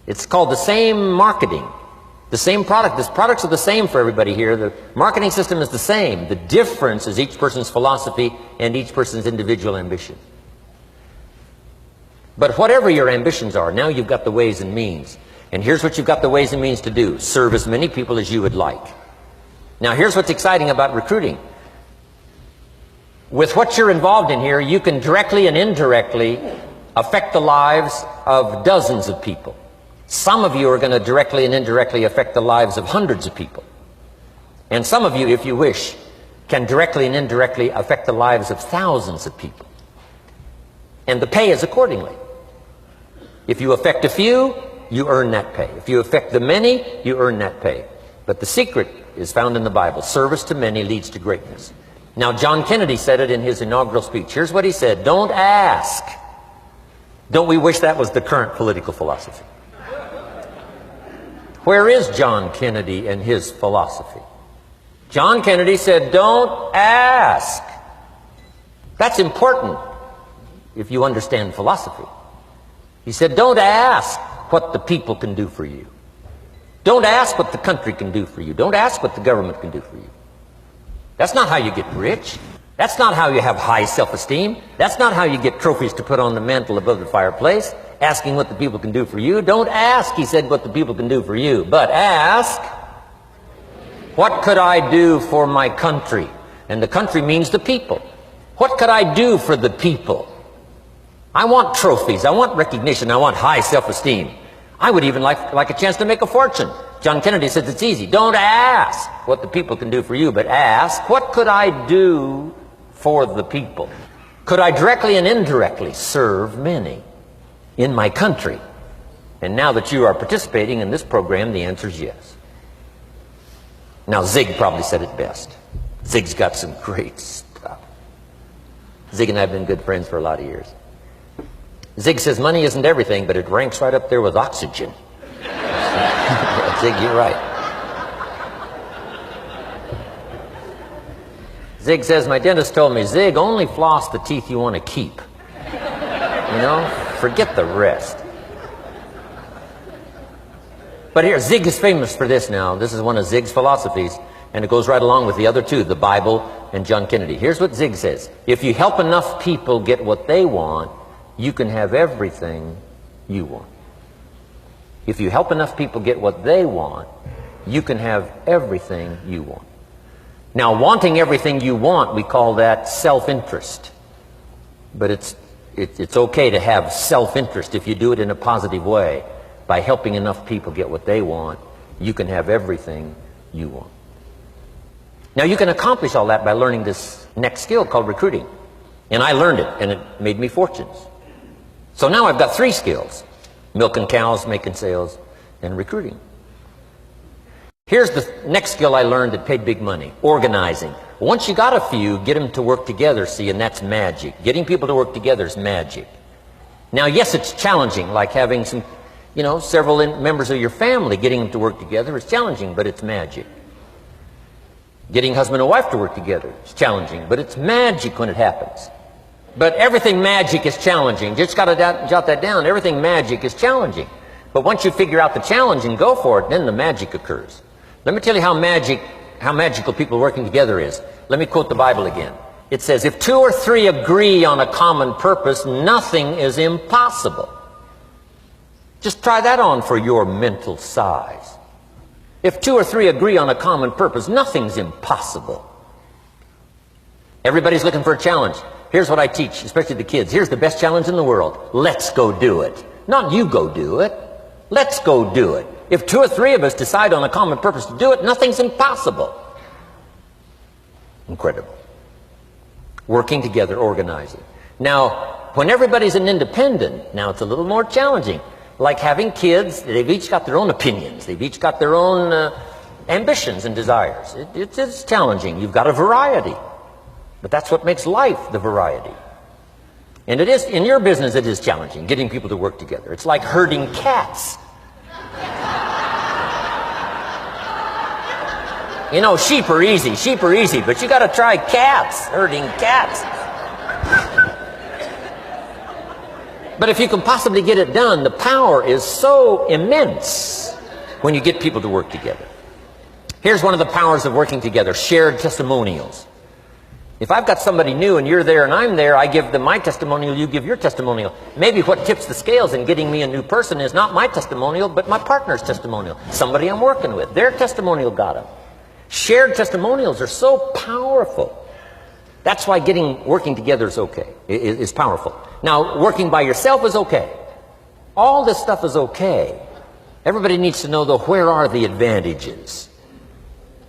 it's called the same marketing. The same product. The products are the same for everybody here. The marketing system is the same. The difference is each person's philosophy and each person's individual ambition. But whatever your ambitions are, now you've got the ways and means. And here's what you've got the ways and means to do. Serve as many people as you would like. Now here's what's exciting about recruiting. With what you're involved in here, you can directly and indirectly affect the lives of dozens of people. Some of you are going to directly and indirectly affect the lives of hundreds of people. And some of you, if you wish, can directly and indirectly affect the lives of thousands of people. And the pay is accordingly. If you affect a few, you earn that pay. If you affect the many, you earn that pay. But the secret is found in the Bible. Service to many leads to greatness. Now, John Kennedy said it in his inaugural speech. Here's what he said: don't ask. Don't we wish that was the current political philosophy? Where is John Kennedy and his philosophy? John Kennedy said, don't ask. That's important if you understand philosophy. He said, don't ask what the people can do for you. Don't ask what the country can do for you. Don't ask what the government can do for you. That's not how you get rich. That's not how you have high self-esteem. That's not how you get trophies to put on the mantle above the fireplace, asking what the people can do for you. Don't ask, he said, what the people can do for you, but ask, what could I do for my country? And the country means the people. What could I do for the people? I want trophies. I want recognition. I want high self-esteem. I would even like a chance to make a fortune. John Kennedy says it's easy. Don't ask what the people can do for you, but ask, what could I do for the people? Could I directly and indirectly serve many in my country? And now that you are participating in this program, the answer is yes. Now, Zig probably said it best. Zig's got some great stuff. Zig and I have been good friends for a lot of years. Zig says money isn't everything, but it ranks right up there with oxygen. Zig, you're right. Zig says, my dentist told me, Zig, only floss the teeth you want to keep. You know, forget the rest. But here, Zig is famous for this now. This is one of Zig's philosophies, and it goes right along with the other two, the Bible and John Kennedy. Here's what Zig says: if you help enough people get what they want, you can have everything you want. If you help enough people get what they want, you can have everything you want. Now, wanting everything you want, we call that self-interest. But it's okay to have self-interest if you do it in a positive way. By helping enough people get what they want, you can have everything you want. Now, you can accomplish all that by learning this next skill called recruiting. And I learned it, and it made me fortunes. So now I've got 3 skills: milking cows, making sales, and recruiting. Here's the next skill I learned that paid big money: organizing. Once you got a few, get them to work together, see, and that's magic. Getting people to work together is magic. Now, yes, it's challenging, like having some, several members of your family, getting them to work together is challenging, but it's magic. Getting husband and wife to work together is challenging, but it's magic when it happens. But everything magic is challenging. Just got to jot that down. Everything magic is challenging. But once you figure out the challenge and go for it, then the magic occurs. Let me tell you how magical people working together is. Let me quote the Bible again. It says, if 2 or 3 agree on a common purpose, nothing is impossible. Just try that on for your mental size. If 2 or 3 agree on a common purpose, nothing's impossible. Everybody's looking for a challenge. Here's what I teach, especially the kids. Here's the best challenge in the world. Let's go do it. Not you go do it. Let's go do it. If 2 or 3 of us decide on a common purpose to do it, nothing's impossible. Incredible. Working together, organizing. Now, when everybody's an independent, now it's a little more challenging. Like having kids, they've each got their own opinions. They've each got their own ambitions and desires. It's challenging. You've got a variety. But that's what makes life the variety. And it is, in your business, it is challenging, getting people to work together. It's like herding cats. You know, sheep are easy, but you got to try cats, herding cats. But if you can possibly get it done, the power is so immense when you get people to work together. Here's one of the powers of working together: shared testimonials. If I've got somebody new and you're there and I'm there, I give them my testimonial, you give your testimonial. Maybe what tips the scales in getting me a new person is not my testimonial, but my partner's testimonial. Somebody I'm working with, their testimonial got them. Shared testimonials are so powerful. That's why working together is okay, is powerful. Now, working by yourself is okay. All this stuff is okay. Everybody needs to know, though, where are the advantages?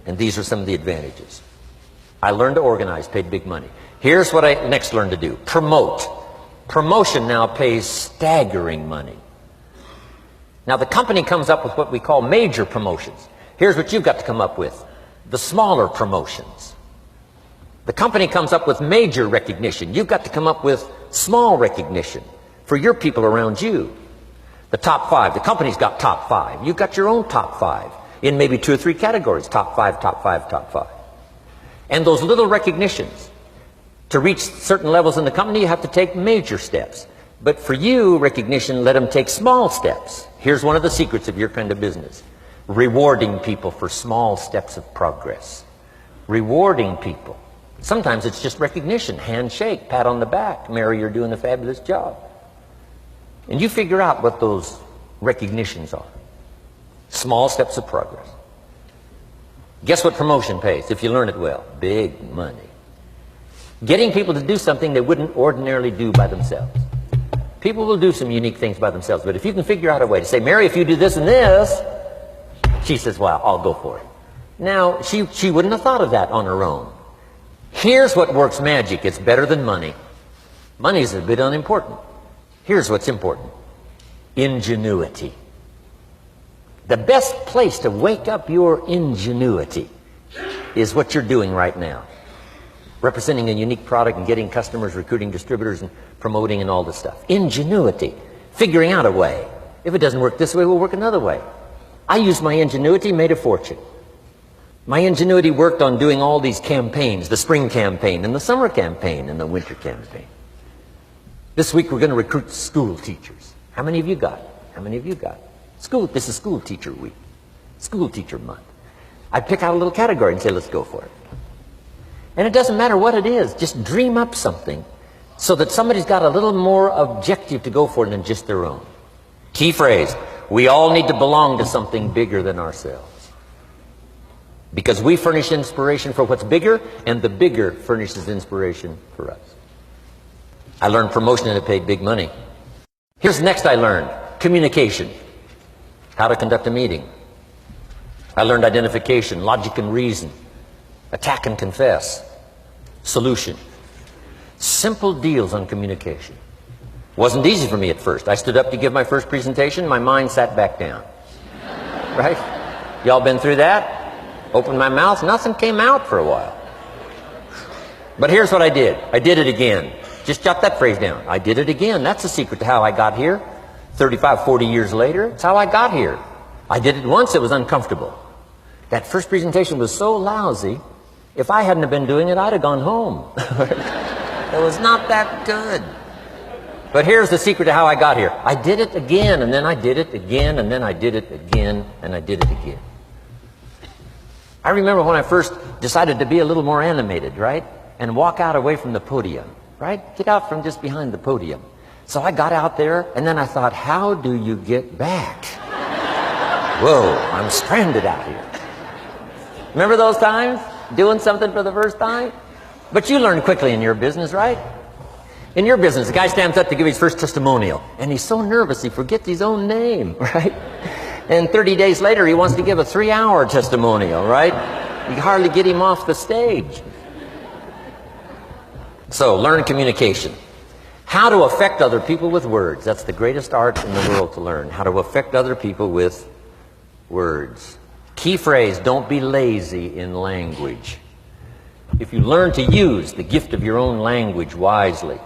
And these are some of the advantages. I learned to organize, paid big money. Here's what I next learned to do: promote. Promotion now pays staggering money. Now, the company comes up with what we call major promotions. Here's what you've got to come up with: the smaller promotions. The company comes up with major recognition. You've got to come up with small recognition for your people around you. The top 5. The company's got top 5. You've got your own top 5 in maybe 2 or 3 categories: top 5, top 5, top 5. And those little recognitions, to reach certain levels in the company, you have to take major steps. But for you, recognition, let them take small steps. Here's one of the secrets of your kind of business: rewarding people for small steps of progress. Rewarding people. Sometimes it's just recognition, handshake, pat on the back: Mary, you're doing a fabulous job. And you figure out what those recognitions are. Small steps of progress. Guess what promotion pays, if you learn it well? Big money. Getting people to do something they wouldn't ordinarily do by themselves. People will do some unique things by themselves, but if you can figure out a way to say, Mary, if you do this and this, she says, well, I'll go for it. Now, she wouldn't have thought of that on her own. Here's what works magic. It's better than money. Money's a bit unimportant. Here's what's important: ingenuity. The best place to wake up your ingenuity is what you're doing right now. Representing a unique product and getting customers, recruiting distributors, and promoting and all this stuff. Ingenuity. Figuring out a way. If it doesn't work this way, we'll work another way. I used my ingenuity, made a fortune. My ingenuity worked on doing all these campaigns: the spring campaign and the summer campaign and the winter campaign. This week we're going to recruit school teachers. How many of you got? How many of you got? This is school teacher week. School teacher month. I pick out a little category and say, let's go for it. And it doesn't matter what it is. Just dream up something so that somebody's got a little more objective to go for than just their own. Key phrase: we all need to belong to something bigger than ourselves. Because we furnish inspiration for what's bigger, and the bigger furnishes inspiration for us. I learned promotion and it paid big money. Here's the next I learned: communication. How to conduct a meeting. I learned identification, logic and reason, attack and confess, solution. Simple deals on communication. Wasn't easy for me at first. I stood up to give my first presentation, my mind sat back down. Right? Y'all been through that? Opened my mouth, nothing came out for a while. But here's what I did. I did it again. Just jot that phrase down. I did it again. That's the secret to how I got here. 35, 40 years later, it's how I got here. I did it once, it was uncomfortable. That first presentation was so lousy, if I hadn't have been doing it, I'd have gone home. It was not that good. But here's the secret to how I got here. I did it again, and then I did it again, and then I did it again, and I did it again. I remember when I first decided to be a little more animated, right? And walk out away from the podium, right? Get out from just behind the podium. So I got out there, and then I thought, how do you get back? Whoa, I'm stranded out here. Remember those times? Doing something for the first time? But you learn quickly in your business, right? In your business, the guy stands up to give his first testimonial, and he's so nervous he forgets his own name, right? And 30 days later, he wants to give a 3-hour testimonial, right? You hardly get him off the stage. So, learn communication. How to affect other people with words. That's the greatest art in the world to learn. How to affect other people with words. Key phrase: don't be lazy in language. If you learn to use the gift of your own language wisely,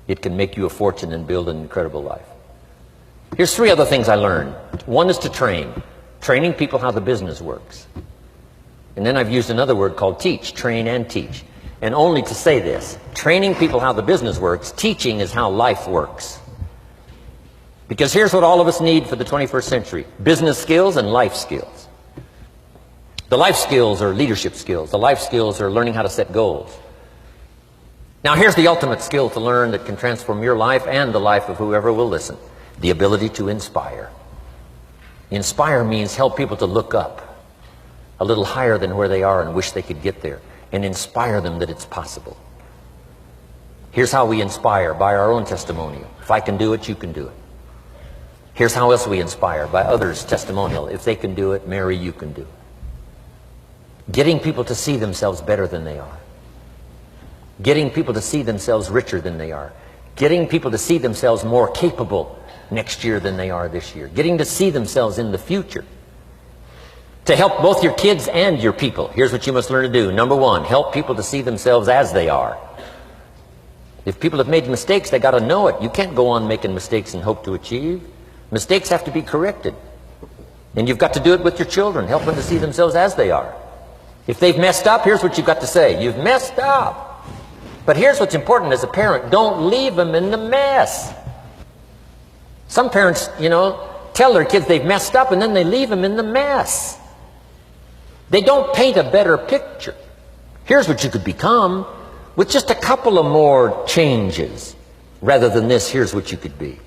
it can make you a fortune and build an incredible life. Here's 3 other things I learned. One is to train. Training people how the business works. And then I've used another word called teach. Train and teach. And only to say this, training people how the business works, teaching is how life works. Because here's what all of us need for the 21st century. Business skills and life skills. The life skills are leadership skills. The life skills are learning how to set goals. Now here's the ultimate skill to learn that can transform your life and the life of whoever will listen. The ability to inspire. Inspire means help people to look up a little higher than where they are and wish they could get there, and inspire them that it's possible. Here's how we inspire, by our own testimonial. If I can do it, you can do it. Here's how else we inspire, by others' testimonial. If they can do it, Mary, you can do it. Getting people to see themselves better than they are. Getting people to see themselves richer than they are. Getting people to see themselves more capable next year than they are this year. Getting to see themselves in the future. To help both your kids and your people, here's what you must learn to do. Number 1, help people to see themselves as they are. If people have made mistakes, they got to know it. You can't go on making mistakes and hope to achieve. Mistakes have to be corrected. And you've got to do it with your children. Help them to see themselves as they are. If they've messed up, here's what you've got to say. You've messed up. But here's what's important as a parent. Don't leave them in the mess. Some parents, tell their kids they've messed up and then they leave them in the mess. They don't paint a better picture. Here's what you could become with just a couple of more changes. Rather than this, here's what you could be.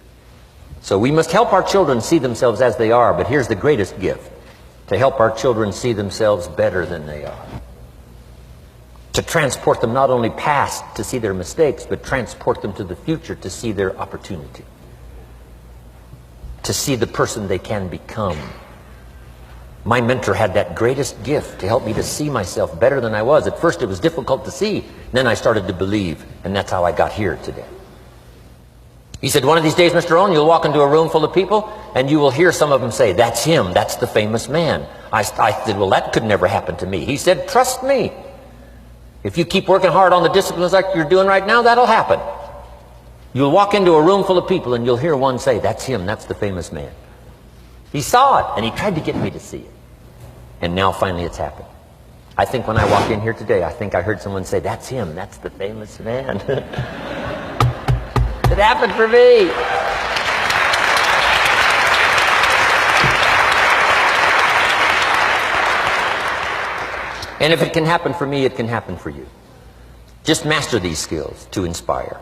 So we must help our children see themselves as they are, but here's the greatest gift. To help our children see themselves better than they are. To transport them not only past to see their mistakes, but transport them to the future to see their opportunity. To see the person they can become. My mentor had that greatest gift to help me to see myself better than I was. At first it was difficult to see. Then I started to believe, and that's how I got here today. He said, one of these days, Mr. Rohn, you'll walk into a room full of people, and you will hear some of them say, that's him, that's the famous man. I said, well, that could never happen to me. He said, trust me. If you keep working hard on the disciplines like you're doing right now, that'll happen. You'll walk into a room full of people, and you'll hear one say, that's him, that's the famous man. He saw it, and he tried to get me to see it. And now finally it's happened. I think when I walked in here today, I think I heard someone say, that's him, that's the famous man. It happened for me. And if it can happen for me, it can happen for you. Just master these skills to inspire.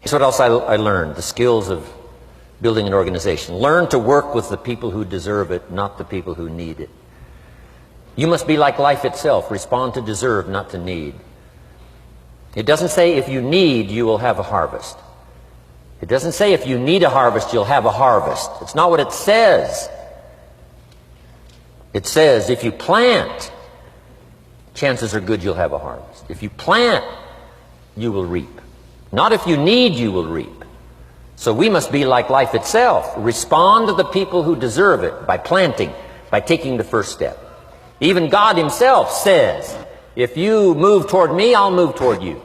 Here's what else I learned, the skills of building an organization. Learn to work with the people who deserve it, not the people who need it. You must be like life itself. Respond to deserve, not to need. It doesn't say if you need, you will have a harvest. It doesn't say if you need a harvest, you'll have a harvest. It's not what it says. It says if you plant, chances are good you'll have a harvest. If you plant, you will reap. Not if you need, you will reap. So we must be like life itself. Respond to the people who deserve it by planting, by taking the first step. Even God himself says, if you move toward me, I'll move toward you.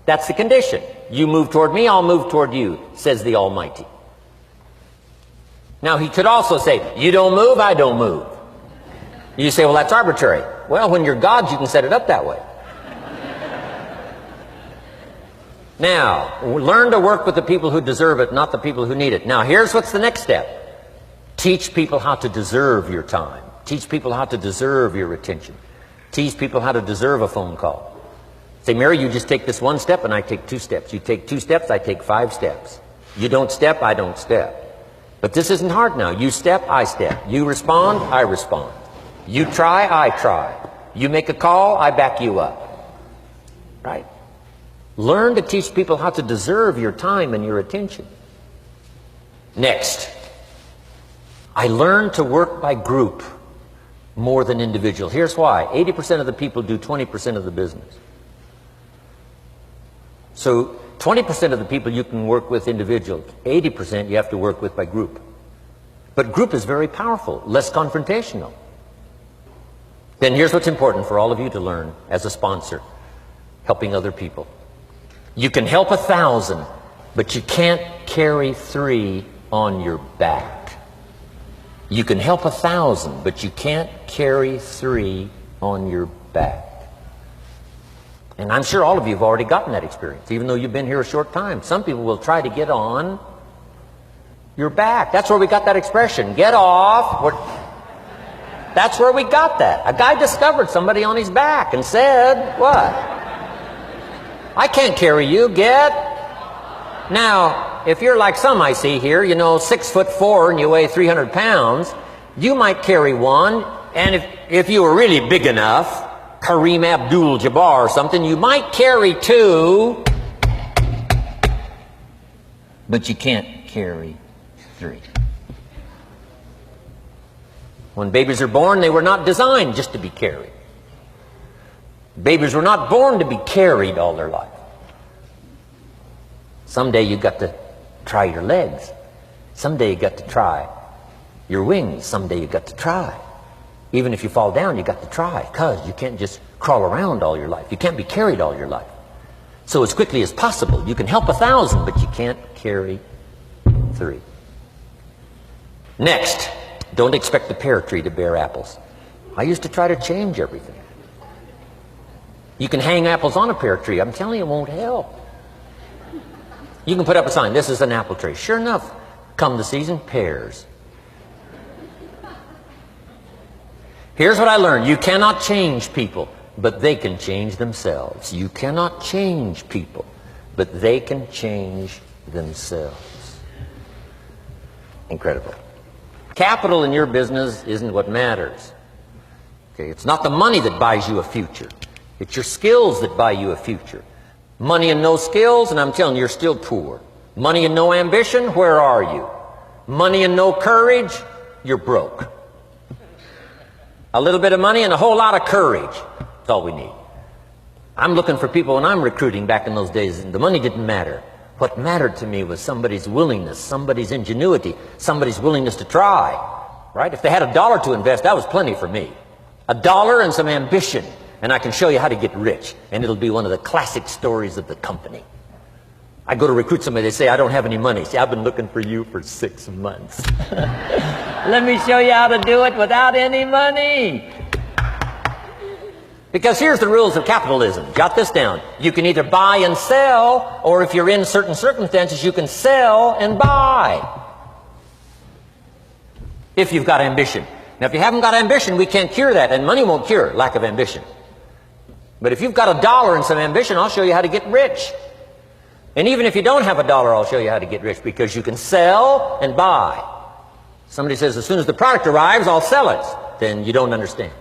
That's the condition. You move toward me, I'll move toward you, says the Almighty. Now he could also say, you don't move, I don't move. You say, well, that's arbitrary. Well, when you're God, you can set it up that way. Now, learn to work with the people who deserve it, not the people who need it. Now, here's what's the next step. Teach people how to deserve your time. Teach people how to deserve your attention. Teach people how to deserve a phone call. Say, Mary, you just take this one step and I take 2 steps. You take 2 steps, I take 5 steps. You don't step, I don't step. But this isn't hard now. You step, I step. You respond, I respond. You try, I try. You make a call, I back you up. Right? Learn to teach people how to deserve your time and your attention. Next, I learned to work by group more than individual. Here's why. 80% of the people do 20% of the business. So 20% of the people you can work with individual. 80% you have to work with by group. But group is very powerful, less confrontational. then here's what's important for all of you to learn as a sponsor, helping other people. You can help 1,000, but you can't carry 3 on your back. You can help 1,000, but you can't carry 3 on your back. And I'm sure all of you have already gotten that experience, even though you've been here a short time. Some people will try to get on your back. That's where we got that expression, get off. That's where we got that. A guy discovered somebody on his back and said, what? I can't carry you, get. Now, if you're like some I see here, 6'4" and you weigh 300 pounds, you might carry one, and if you were really big enough, Kareem Abdul-Jabbar or something, you might carry 2, but you can't carry 3. When babies are born, they were not designed just to be carried. Babies were not born to be carried all their life. Someday you got to try your legs. Someday you got to try your wings. Someday you got to try. Even if you fall down, you got to try, because you can't just crawl around all your life. You can't be carried all your life. So as quickly as possible, you can help 1,000, but you can't carry 3. Next, don't expect the pear tree to bear apples. I used to try to change everything. You can hang apples on a pear tree. I'm telling you, it won't help. You can put up a sign, this is an apple tree. Sure enough, come the season, pears. Here's what I learned. You cannot change people, but they can change themselves. You cannot change people, but they can change themselves. Incredible. Capital in your business isn't what matters. Okay, it's not the money that buys you a future. It's your skills that buy you a future. Money and no skills, and I'm telling you, you're still poor. Money and no ambition, where are you? Money and no courage, you're broke. A little bit of money and a whole lot of courage. That's all we need. I'm looking for people when I'm recruiting back in those days, and the money didn't matter. What mattered to me was somebody's willingness, somebody's ingenuity, somebody's willingness to try. Right? If they had $1 to invest, that was plenty for me. $1 and some ambition, and I can show you how to get rich. And it'll be one of the classic stories of the company. I go to recruit somebody, they say, I don't have any money. See, I've been looking for you for 6 months. Let me show you how to do it without any money. Because here's the rules of capitalism. Jot this down. You can either buy and sell, or if you're in certain circumstances, you can sell and buy. If you've got ambition. Now, if you haven't got ambition, we can't cure that, and money won't cure lack of ambition. But if you've got $1 and some ambition, I'll show you how to get rich. And even if you don't have $1, I'll show you how to get rich, because you can sell and buy. Somebody says, as soon as the product arrives, I'll sell it. Then you don't understand.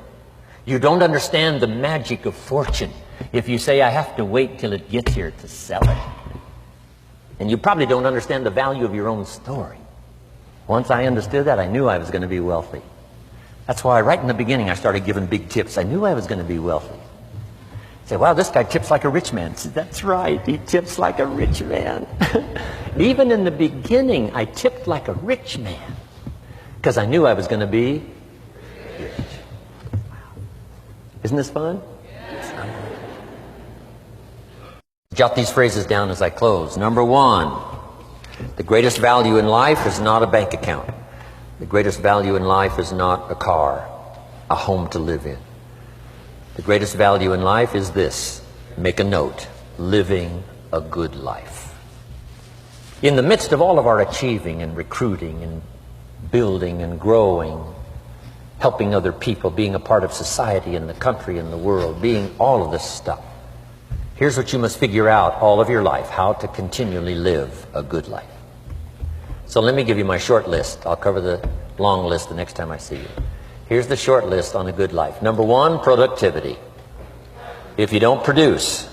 You don't understand the magic of fortune if you say, I have to wait till it gets here to sell it. And you probably don't understand the value of your own story. Once I understood that, I knew I was going to be wealthy. That's why right in the beginning I started giving big tips. I knew I was going to be wealthy. Say, wow, this guy tips like a rich man. Say, that's right, he tips like a rich man. Even in the beginning, I tipped like a rich man, because I knew I was going to be rich. Wow. Isn't this fun? Yes. Jot these phrases down as I close. Number 1, the greatest value in life is not a bank account. The greatest value in life is not a car, a home to live in. The greatest value in life is this. Make a note. Living a good life. In the midst of all of our achieving and recruiting and building and growing, helping other people, being a part of society and the country and the world, being all of this stuff, here's what you must figure out all of your life, how to continually live a good life. So let me give you my short list. I'll cover the long list the next time I see you. Here's the short list on a good life. Number 1, productivity. If you don't produce,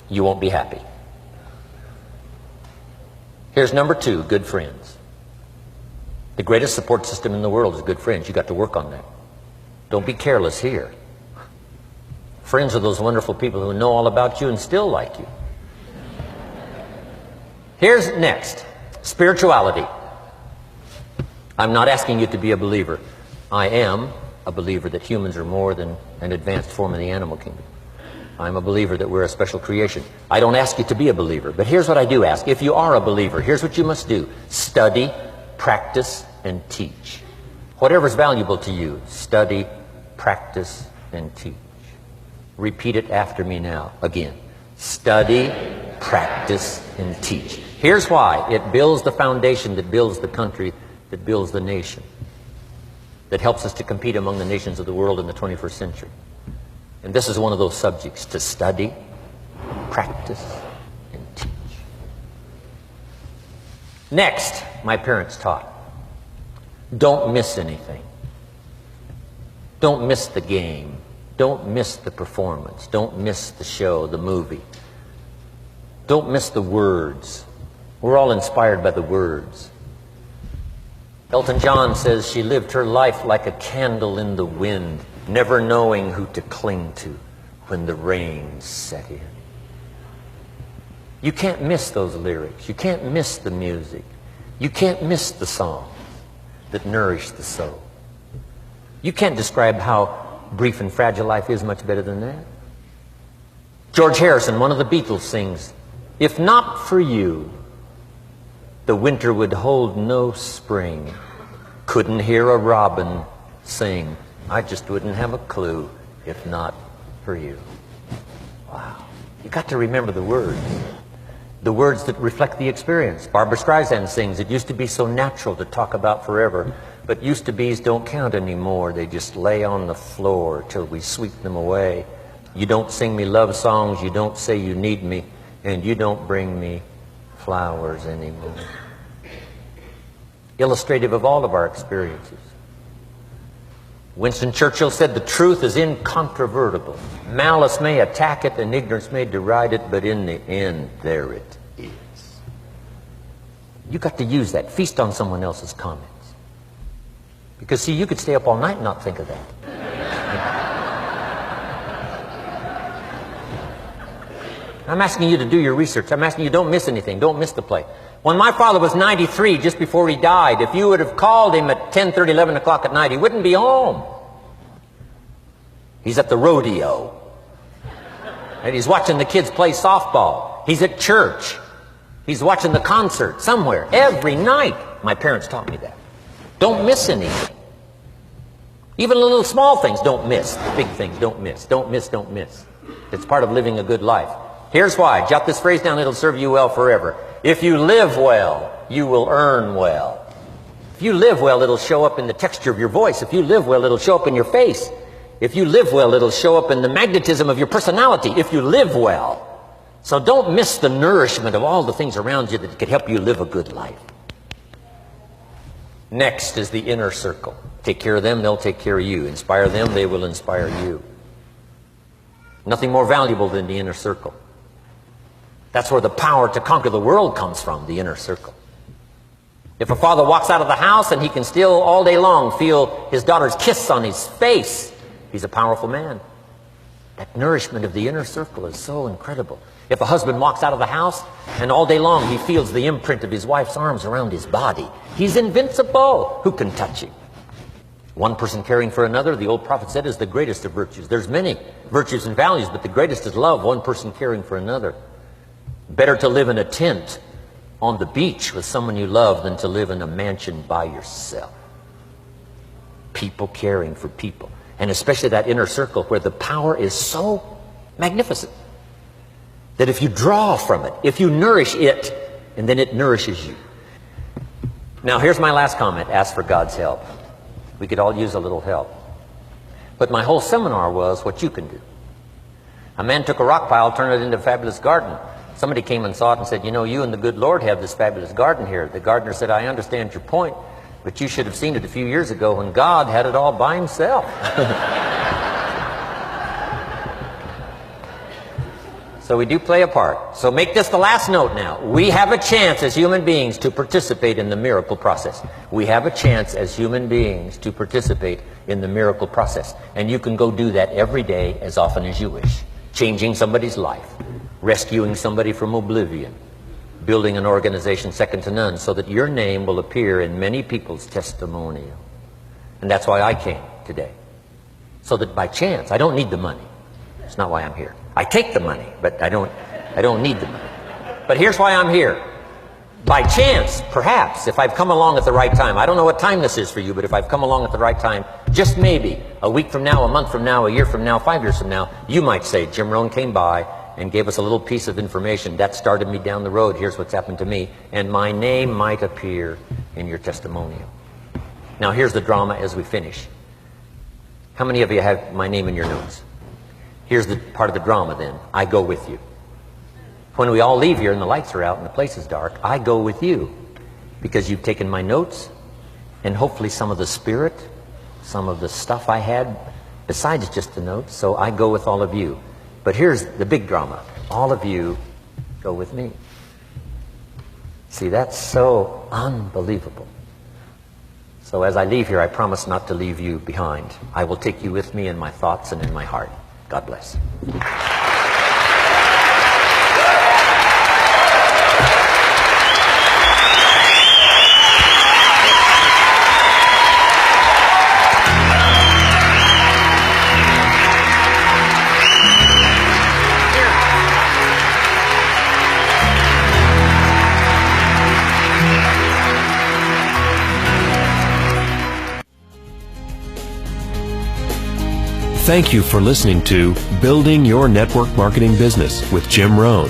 you won't be happy. Here's number 2, good friends. The greatest support system in the world is good friends. You got to work on that. Don't be careless here. Friends are those wonderful people who know all about you and still like you. Here's next, spirituality. I'm not asking you to be a believer. I am a believer that humans are more than an advanced form of the animal kingdom. I'm a believer that we're a special creation. I don't ask you to be a believer, but here's what I do ask. If you are a believer, here's what you must do. Study, practice, and teach. Whatever's valuable to you, study, practice, and teach. Repeat it after me now, again. Study, practice, and teach. Here's why. It builds the foundation that builds the country, that builds the nation, that helps us to compete among the nations of the world in the 21st century. And this is one of those subjects, to study, practice, and teach. Next, my parents taught, don't miss anything. Don't miss the game. Don't miss the performance. Don't miss the show, the movie. Don't miss the words. We're all inspired by the words. Elton John says she lived her life like a candle in the wind, never knowing who to cling to when the rain set in. You can't miss those lyrics. You can't miss the music. You can't miss the songs that nourish the soul. You can't describe how brief and fragile life is much better than that. George Harrison, one of the Beatles, sings, "If not for you, the winter would hold no spring. Couldn't hear a robin sing. I just wouldn't have a clue if not for you." Wow. You got to remember the words that reflect the experience. Barbra Streisand sings, "It used to be so natural to talk about forever, but used to be's don't count anymore. They just lay on the floor till we sweep them away. You don't sing me love songs, you don't say you need me, and you don't bring me flowers anymore." Illustrative of all of our experiences. Winston Churchill said, "The truth is incontrovertible. Malice may attack it and ignorance may deride it, but in the end, there it is." You got to use that. Feast on someone else's comments. Because, see, you could stay up all night and not think of that. I'm asking you to do your research. I'm asking you, don't miss anything. Don't miss the play. When my father was 93, just before he died, if you would have called him at 10:30, 11 o'clock at night, he wouldn't be home. He's at the rodeo. And he's watching the kids play softball. He's at church. He's watching the concert somewhere. Every night. My parents taught me that. Don't miss anything. Even the little small things, don't miss. The big things, don't miss. Don't miss, don't miss. It's part of living a good life. Here's why. Jot this phrase down. It'll serve you well forever. If you live well, you will earn well. If you live well, it'll show up in the texture of your voice. If you live well, it'll show up in your face. If you live well, it'll show up in the magnetism of your personality. If you live well. So don't miss the nourishment of all the things around you that could help you live a good life. Next is the inner circle. Take care of them, they'll take care of you. Inspire them, they will inspire you. Nothing more valuable than the inner circle. That's where the power to conquer the world comes from, the inner circle. If a father walks out of the house and he can still all day long feel his daughter's kiss on his face, he's a powerful man. That nourishment of the inner circle is so incredible. If a husband walks out of the house and all day long he feels the imprint of his wife's arms around his body, he's invincible. Who can touch him? One person caring for another, the old prophet said, is the greatest of virtues. There's many virtues and values, but the greatest is love, one person caring for another. Better to live in a tent on the beach with someone you love than to live in a mansion by yourself. People caring for people. And especially that inner circle where the power is so magnificent that if you draw from it, if you nourish it, and then it nourishes you. Now here's my last comment. Ask for God's help. We could all use a little help. But my whole seminar was what you can do. A man took a rock pile, turned it into a fabulous garden. Somebody came and saw it and said, "You know, you and the good Lord have this fabulous garden here." The gardener said, "I understand your point, but you should have seen it a few years ago when God had it all by himself." So we do play a part. So make this the last note now. We have a chance as human beings to participate in the miracle process. We have a chance as human beings to participate in the miracle process. And you can go do that every day as often as you wish. Changing somebody's life. Rescuing somebody from oblivion. Building an organization second to none so that your name will appear in many people's testimonial. And that's why I came today. so that by chance, I don't need the money. It's not why I'm here. I take the money, but I don't need the money. But here's why I'm here. By chance, perhaps, if I've come along at the right time, I don't know what time this is for you, but if I've come along at the right time, just maybe, a week from now, a month from now, a year from now, 5 years from now, you might say, Jim Rohn came by and gave us a little piece of information. That started me down the road. Here's what's happened to me. And my name might appear in your testimonial. Now here's the drama as we finish. How many of you have my name in your notes? Here's the part of the drama then. I go with you. When we all leave here and the lights are out and the place is dark, I go with you because you've taken my notes and hopefully some of the spirit, some of the stuff I had besides just the notes. So I go with all of you. But here's the big drama. All of you go with me. See, that's so unbelievable. So as I leave here, I promise not to leave you behind. I will take you with me in my thoughts and in my heart. God bless. Thank you for listening to Building Your Network Marketing Business with Jim Rohn.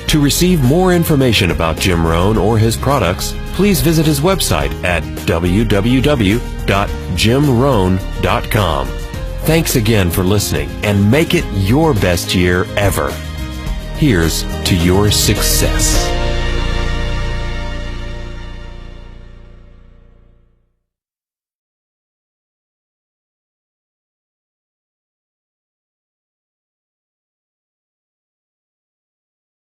To receive more information about Jim Rohn or his products, please visit his website at www.jimrohn.com. Thanks again for listening, and make it your best year ever. Here's to your success.